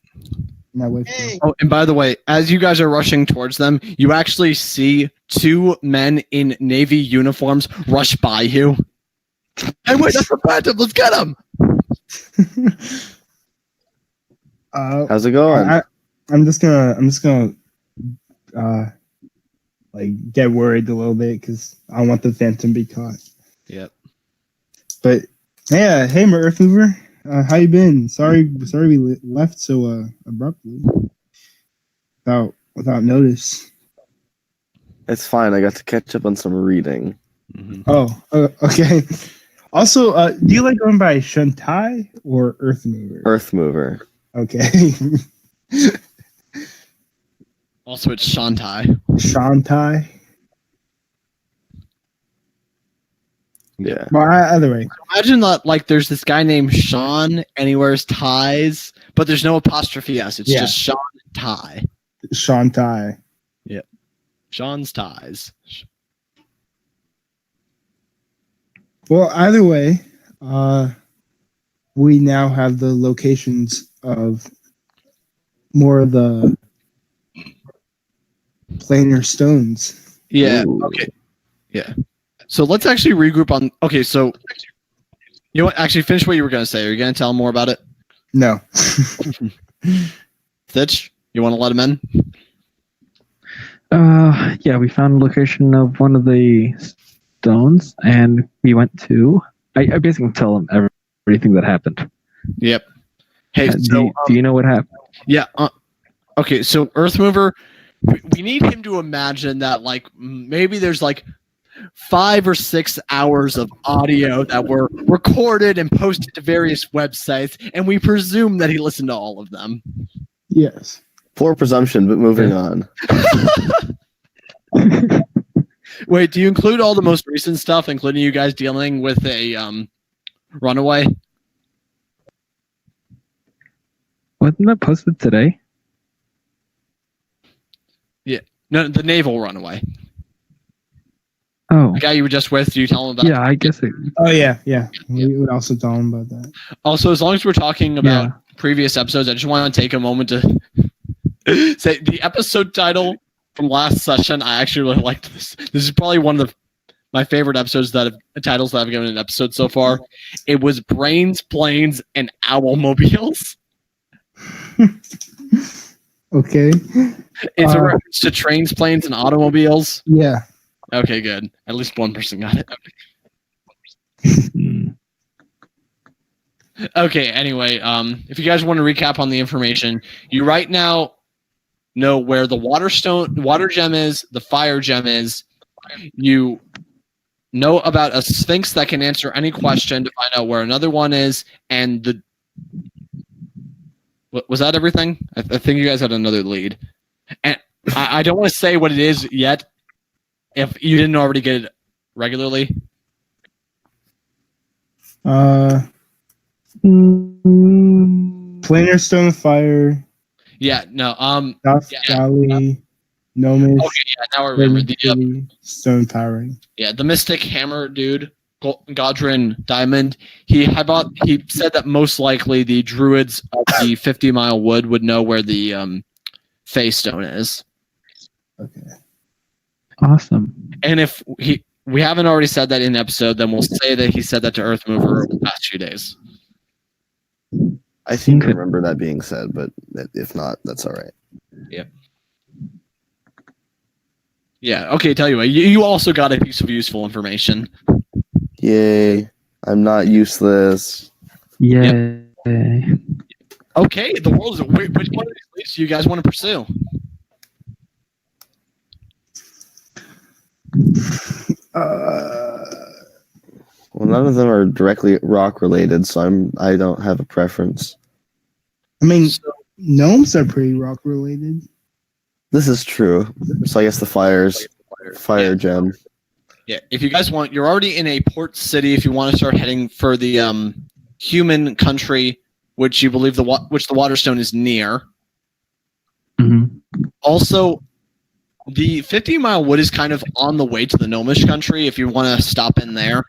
Now wait. Oh, and by the way, as you guys are rushing towards them, you actually see 2 men in Navy uniforms rush by you. Hey, wait, that's the Phantom. Let's get him. How's it going? I'm just gonna get worried a little bit because I don't want the Phantom to be caught. Yep. But yeah, hey, Earth Mover, how you been? Sorry we left so abruptly, without notice. It's fine. I got to catch up on some reading. Mm-hmm. Oh, okay. Also, do you like going by Shantai or Earth Mover? Earth Mover. Okay. Also, it's Shantai. Shantai. Yeah. Well, either way. Imagine that, there's this guy named Sean, and he wears ties, but there's no apostrophe S. It's Yeah. just Sean Tie. Shantai. Sean's ties. Well, either way, we now have the locations of more of the planar stones. Yeah. Ooh. Okay. Yeah. So let's actually regroup on. Okay. So you know what? Actually, finish what you were going to say. Are you going to tell him more about it? No. Stitch, you want to let him in? Yeah, we found the location of one of the stones, and we went to. I basically tell them everything that happened. Yep. Hey, Do you know what happened? yeah. Okay. So Earth Mover, we need him to imagine that maybe there's 5 or 6 hours of audio that were recorded and posted to various websites, and we presume that he listened to all of them. Yes. Poor presumption, but moving on. Wait, do you include all the most recent stuff, including you guys dealing with a runaway? Wasn't that posted today? No, the naval runaway. Oh, The guy you were just with. Do you tell him about? yeah, I guess it. Oh yeah. We would also tell him about that. Also, as long as we're talking about Yeah. previous episodes, I just want to take a moment to say the episode title from last session. I actually really liked this. This is probably one of my favorite episodes titles that I've given an episode so far. It was Brains, Planes, and Owlmobiles. Okay. It's a reference to trains, planes, and automobiles. Yeah. Okay, good. At least one person got it. Hmm. Okay, anyway, if you guys want to recap on the information, you right now know where the water gem is, the fire gem is. You know about a sphinx that can answer any question to find out where another one is, and the was that everything? I think you guys had another lead, and I don't want to say what it is yet. If you didn't already get it regularly, Planar Stone Fire, yeah, no, South Gallé, Gnomish, okay, yeah, now I remember the Stone Powering. yeah, the Mystic Hammer dude, Godrin Diamond. He said that most likely the druids of the 50-mile wood would know where the Fey Stone is. Okay. Awesome. And if we haven't already said that in the episode, then we'll say that he said that to Earthmover over the past few days. I seem to Okay. remember that being said, but if not, that's all right. Yeah. Okay. Tell you what, you also got a piece of useful information. Yay! I'm not useless. Yay. Okay. The world is. Which one of these leads do you guys want to pursue? Well, none of them are directly rock related, so I don't have a preference. I mean, gnomes are pretty rock related. This is true. So I guess the fire gem. Yeah. If you guys want, you're already in a port city. If you want to start heading for the human country, which you believe which the Waterstone is near. Hmm. Also, the 50-mile wood is kind of on the way to the Gnomish country. If you want to stop in there.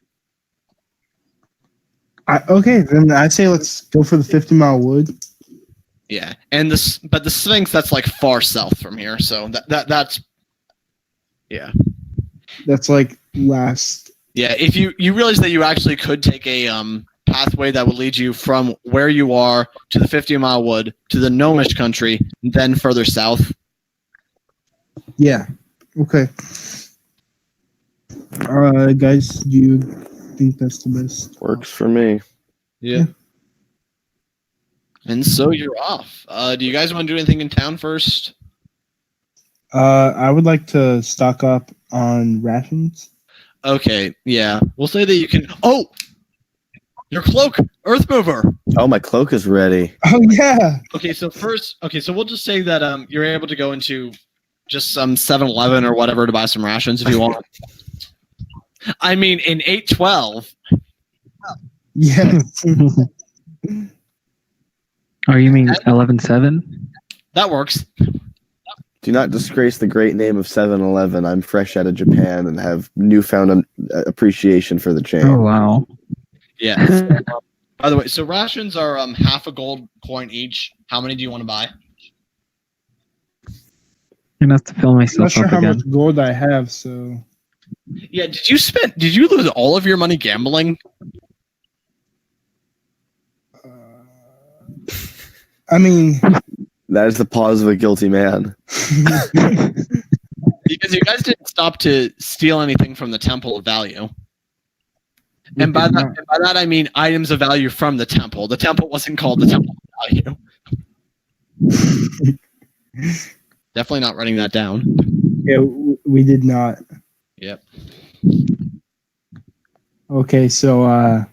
Okay, then I'd say let's go for the 50-mile wood. Yeah, and but the Sphinx, that's like far south from here, so that's yeah. That's like last. Yeah, if you realize that you actually could take a pathway that would lead you from where you are to the 50-mile wood to the Gnomish country, then further south. Yeah. Okay. Guys, do you think that's the best? Works for me. Yeah. And so you're off. Do you guys want to do anything in town first? I would like to stock up on rations. Okay, yeah. We'll say that you can. Oh, your cloak, Earthmover. Oh, my cloak is ready. Oh yeah. Okay, so we'll just say that you're able to go into just some 7-Eleven or whatever to buy some rations if you want. I mean, in 812. Yeah. Oh, you mean 11-7? That works. Do not disgrace the great name of 7-Eleven. I'm fresh out of Japan and have newfound appreciation for the chain. Oh, wow. Yeah. By the way, so rations are half a gold coin each. How many do you want to buy? I'm gonna have to fill I'm not myself sure up how again. much gold I have, so Yeah, did you lose all of your money gambling? I mean, That is the pause of a guilty man. Because you guys didn't stop to steal anything from the Temple of Value. we And by did that I mean items of value from the temple. The temple wasn't called the Temple of Value. Definitely not writing that down. yeah, we did not. Yep. Okay, so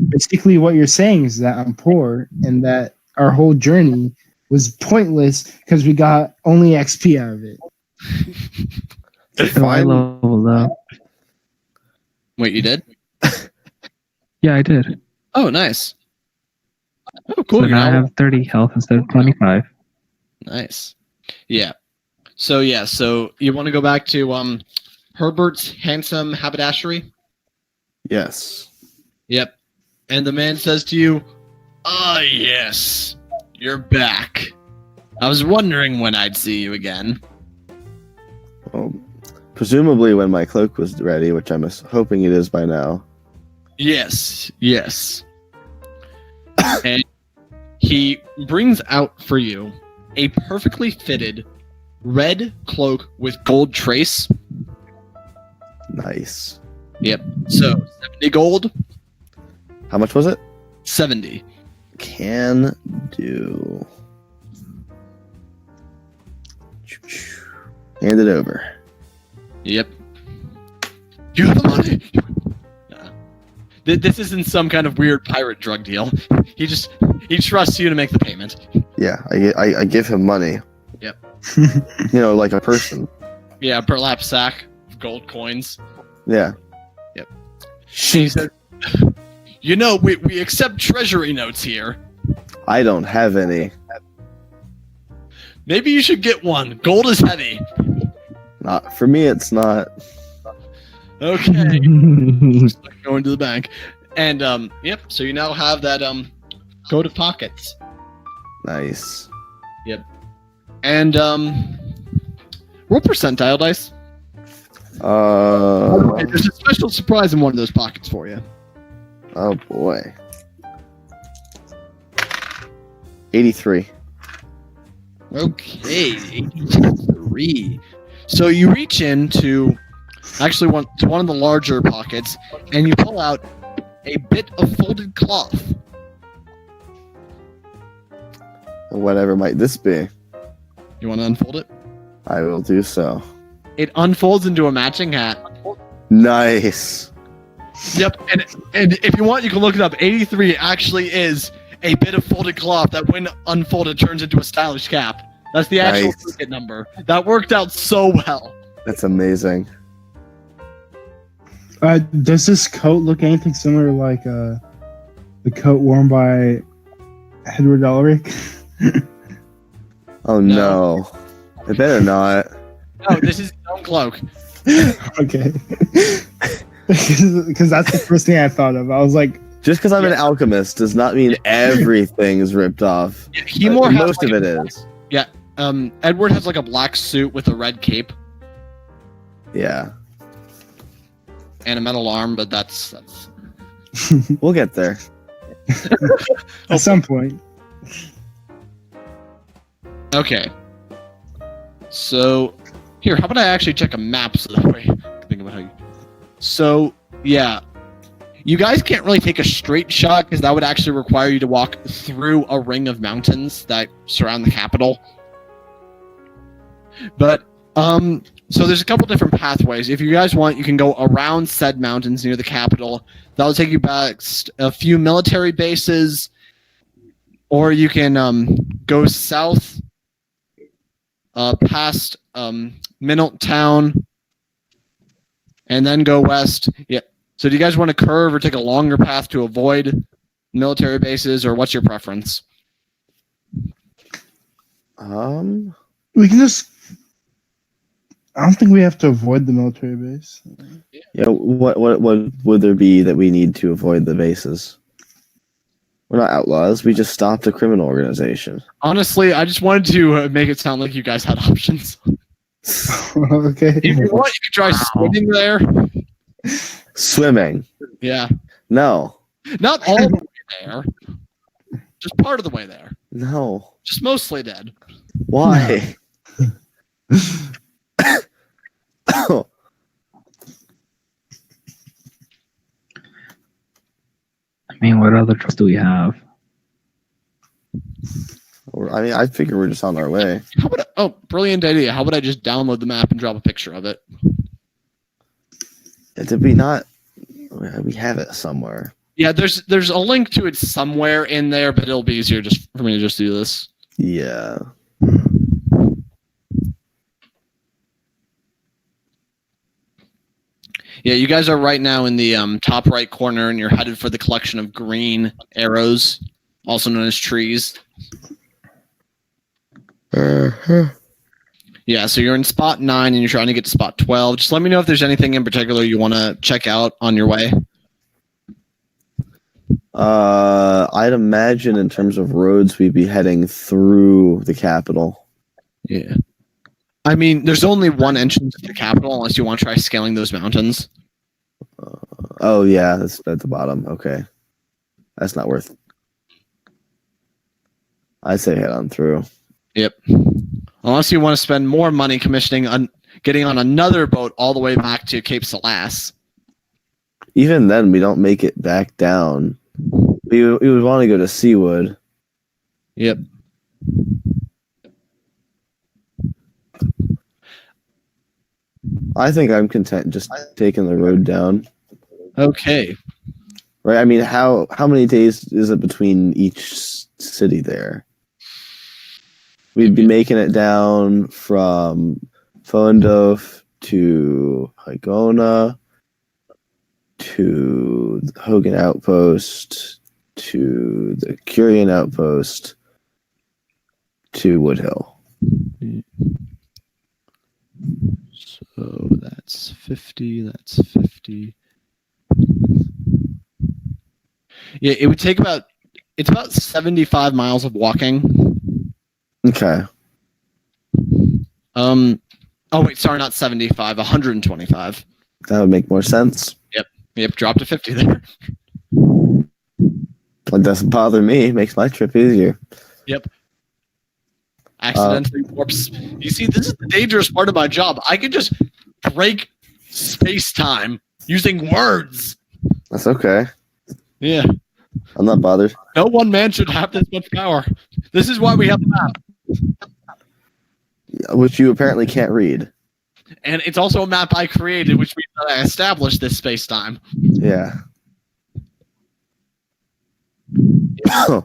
basically what you're saying is that I'm poor and that our whole journey was pointless because we got only XP out of it. So I leveled up. Wait, you did? Yeah, I did. Oh, nice. Oh, cool. So You're now I now- have 30 health instead of 25. Nice. Yeah. So yeah, so you want to go back to Herbert's handsome haberdashery? Yes. Yep. And the man says to you, "Ah, yes, you're back. I was wondering when I'd see you again." Well, presumably when my cloak was ready, which I'm hoping it is by now. Yes, yes. And he brings out for you a perfectly fitted red cloak with gold trace. Nice. Yep. So 70 gold, How much was it? 70. Can do. Hand it over. Yep. You have the money. Yeah. This isn't some kind of weird pirate drug deal. He trusts you to make the payment. Yeah, I give him money. Yep. Like a person. Yeah, a burlap sack of gold coins. Yeah. She said, we accept treasury notes here. I don't have any. Maybe you should get one. Gold is heavy. Not for me. It's not. Okay. Going to the bank. And, yep, so you now have that, go to pockets. Nice. And, roll percentile dice. There's a special surprise in one of those pockets for you. Oh boy. 83. Okay, 83. So you reach into one of the larger pockets, and you pull out a bit of folded cloth. Whatever might this be? You want to unfold it? I will do so. It unfolds into a matching hat. Nice. Yep, and if you want, you can look it up. 83 actually is a bit of folded cloth that, when unfolded, turns into a stylish cap. That's the actual Nice. ticket number. That worked out so well. That's amazing. Does this coat look anything similar to like the coat worn by Edward Elric? Oh no. It better not. No, this is his own cloak. Okay. Because that's the first thing I thought of. I was like, Just because I'm an alchemist does not mean everything is ripped off. Yeah, he more has Most of it is. Edward has like a black suit with a red cape Yeah. and a metal arm, but that's We'll get there. at some point. okay. So here, how about I actually check a map so that way I can think about how you. So yeah, you guys can't really take a straight shot because that would actually require you to walk through a ring of mountains that surround the capital. But so there's a couple different pathways. If you guys want, you can go around said mountains near the capital. That'll take you back a few military bases, or you can go south past Minot Town and then go west. Yeah. So do you guys want to curve or take a longer path to avoid military bases, or what's your preference? We can just. I don't think we have to avoid the military base. Yeah. What would there be that we need to avoid the bases? We're not outlaws. We just stopped a criminal organization. Honestly, I just wanted to make it sound like you guys had options. Okay. If you want, you could try swimming there. Swimming. Yeah. No. Not all the way there. Just part of the way there. No. Just mostly dead. Why? I mean, what other trust do we have? I figure we're just on our way. How about brilliant idea. How about I just download the map and drop a picture of it? Did we not? We have it somewhere. Yeah, there's a link to it somewhere in there, but it'll be easier just for me to just do this. Yeah. Yeah, you guys are right now in the top right corner, and you're headed for the collection of green arrows, also known as trees. Uh-huh. Yeah, so you're in spot 9 and you're trying to get to spot 12. Just let me know if there's anything in particular you want to check out on your way. I'd imagine in terms of roads, we'd be heading through the capital. Yeah. I mean, there's only one entrance to the capital unless you want to try scaling those mountains. Oh yeah, that's at the bottom. Okay, that's not worth. I'd say head on through. Yep. Unless you want to spend more money getting on another boat all the way back to Cape Salas. Even then, we don't make it back down. We would want to go to Seawood. Yep. I think I'm content just taking the road down. Okay. Right. I mean, how many days is it between each city there? We'd be making it down from Foendorf to Hygona to the Hogan Outpost to the Curian Outpost to Woodhill. So that's 50. That's 50. Yeah, it would take it's about 75 miles of walking. Okay. Oh wait, sorry, not 75, 125. That would make more sense. Yep, drop to 50 there. It doesn't bother me. It makes my trip easier. Yep. Accidentally warps. You see, this is the dangerous part of my job. I can just break space-time using words. That's okay. Yeah. I'm not bothered. No one man should have this much power. This is why we have the map. Which you apparently can't read. And it's also a map I created, which means that I established this space-time. Yeah. That's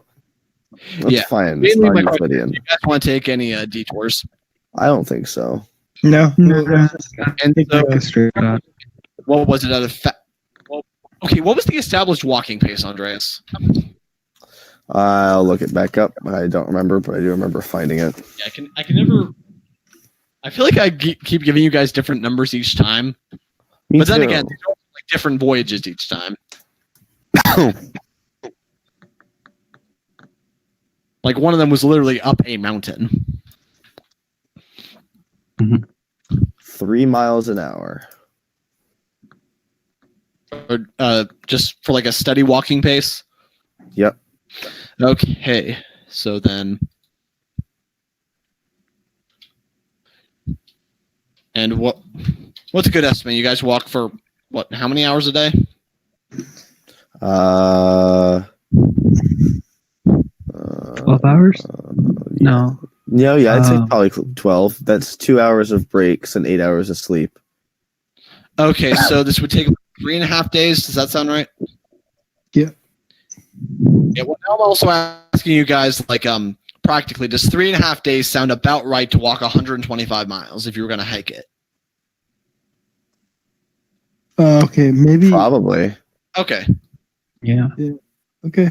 Yeah. fine. Mainly It's my fine, question is, Euclidean. do you guys want to take any detours? I don't think so. No. And Take so, like a straight shot. what was it at okay, what was the established walking pace, Andreas? I'll look it back up. I don't remember, but I do remember finding it. Yeah, I can never. I feel like I keep giving you guys different numbers each time, Me but then too. again, these are like different voyages each time. Like one of them was literally up a mountain. 3 miles an hour. Or just for like a steady walking pace. Yep. Okay, so then, and what's a good estimate? You guys walk for what? How many hours a day? 12 hours? No. Yeah, I'd say Um, probably 12. That's 2 hours of breaks and 8 hours of sleep. Okay, so this would take 3.5 days. Does that sound right? Yeah. Yeah. Well, now I'm also asking you guys, like, practically, does 3.5 days sound about right to walk 125 miles if you were going to hike it? Okay, maybe. Probably. Okay. Yeah. Okay.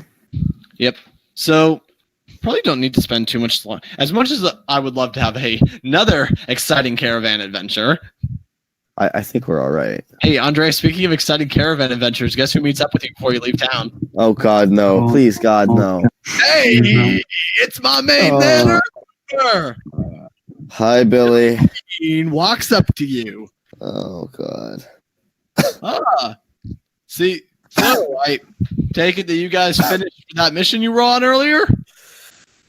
Yep. So probably don't need to spend too much long. As much as I would love to have another exciting caravan adventure. I think we're all right. Hey, Andre, speaking of exciting caravan adventures, guess who meets up with you before you leave town? Oh, God, no. Oh. Please, God, no. Hey, it's my main man, Arthur. Hi, Billy. He walks up to you. Oh, God. See, so I take it that you guys finished that mission you were on earlier?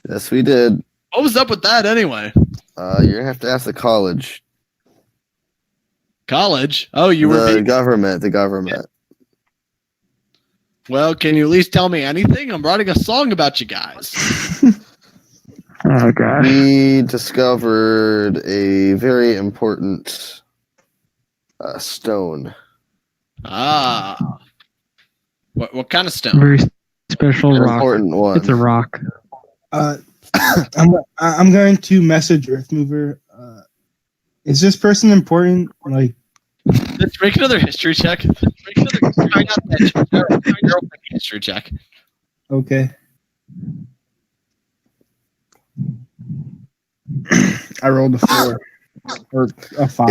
Yes, we did. What was up with that anyway? You're going to have to ask the college. College? Oh, you were The government. Well, can you at least tell me anything? I'm writing a song about you guys. Oh gosh. We discovered a very important stone. Ah. What kind of stone? Very special An rock. important one. It's a rock. I'm going to message Earthmover. Is this person important? Like, Let's make another history check. Try not that history check. okay. I rolled a 4. or a 5.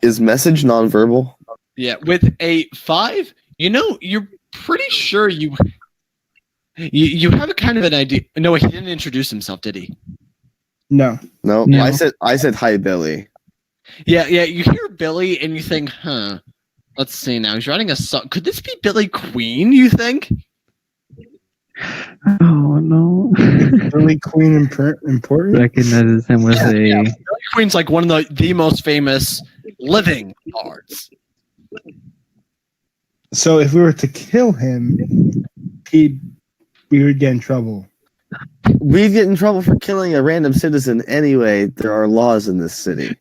Is message nonverbal? Yeah, with a 5, you're pretty sure you have a kind of an idea. No, he didn't introduce himself, did he? No. No, No. I said hi, Billy. Yeah, you hear Billy and you think, huh. Let's see now. He's writing a song. Could this be Billy Queen, you think? Oh no. Really Queen important? Recognizes him with a. Billy Queen's like one of the most famous living bards. So if we were to kill him, we would get in trouble. We'd get in trouble for killing a random citizen anyway. There are laws in this city.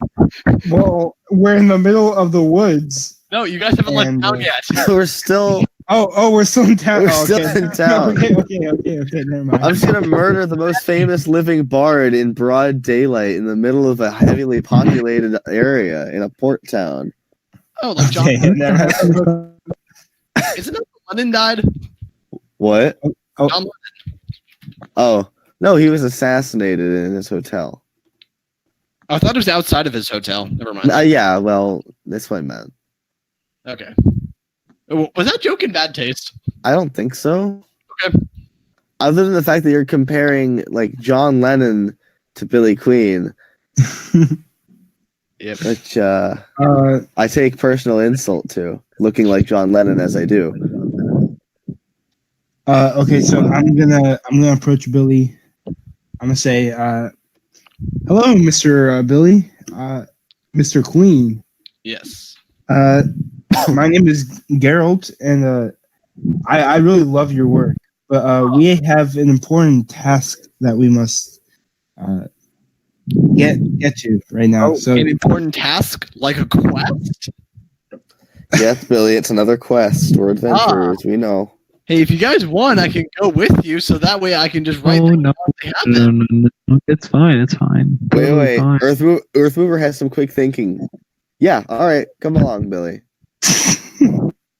Well, we're in the middle of the woods. No, you guys haven't left And, town yet. We're still We're still in town. We're Oh, still okay. in town. Okay, never mind. I'm just gonna murder the most famous living bard in broad daylight in the middle of a heavily populated area in a port town. Oh, like John. Okay, never- Isn't it Lennon died? What? Oh. John Oh no, he was assassinated in his hotel. I thought it was outside of his hotel. Never mind. Yeah, well, that's what I meant. Okay. Was that joke in bad taste? I don't think so. Okay. Other than the fact that you're comparing like John Lennon to Billy Queen, Yep. which I take personal insult to, looking like John Lennon as I do. Okay, so I'm gonna approach Billy. I'm gonna say, "Hello, Mr. Billy, Mr. Queen. Yes. My name is Geralt, and I really love your work. But we have an important task that we must get to right now. So An important task, like a quest. Yes, Billy, it's another quest. We're adventurers. We know. Hey, if you guys want, I can go with you, so that way I can just write. Oh things no. down as they happen. No, it's fine. It's fine. Wait, Totally wait. fine. Earth Mover has some quick thinking. Yeah, all right. Come along, Billy.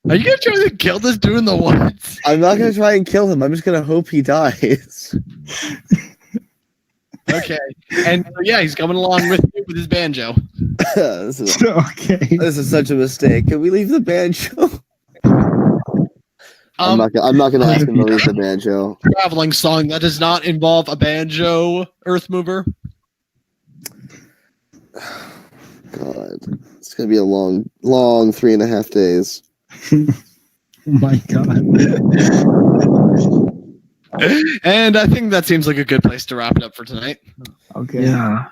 Are you gonna try to kill this dude in the woods? I'm not gonna try and kill him. I'm just gonna hope he dies. Okay. And yeah, he's coming along with you with his banjo. this okay. is such a mistake. Can we leave the banjo? I'm Um, not gonna ask him to leave the banjo. traveling song that does not involve a banjo, Earth Mover. God, it's gonna be a long 3.5 days. Oh my god. And I think that seems like a good place to wrap it up for tonight. Okay. Yeah.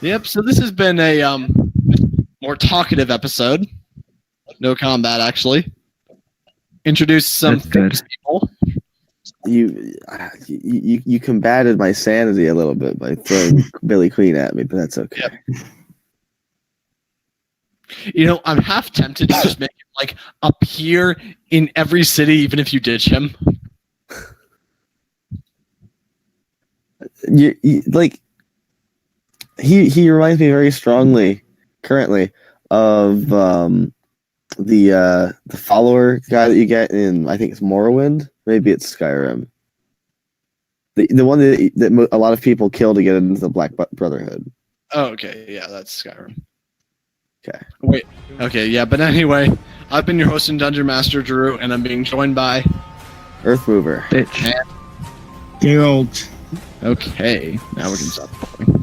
Yep. So this has been a more talkative episode. No combat, actually. Introduce some That's good. famous people. You combated my sanity a little bit by throwing Billy Queen at me, but that's okay. Yep. I'm half tempted to just make him like appear in every city, even if you ditch him. Like he reminds me very strongly currently of the follower guy that you get in, I think it's Morrowind, maybe it's Skyrim, the one that a lot of people kill to get into the Black Brotherhood. Oh, okay. Yeah, that's Skyrim. Okay. Wait. Okay, yeah, but anyway, I've been your host and Dungeon Master, Drew, and I'm being joined by... Earth Mover. Bitch. Geralt. Okay, now we can stop recording.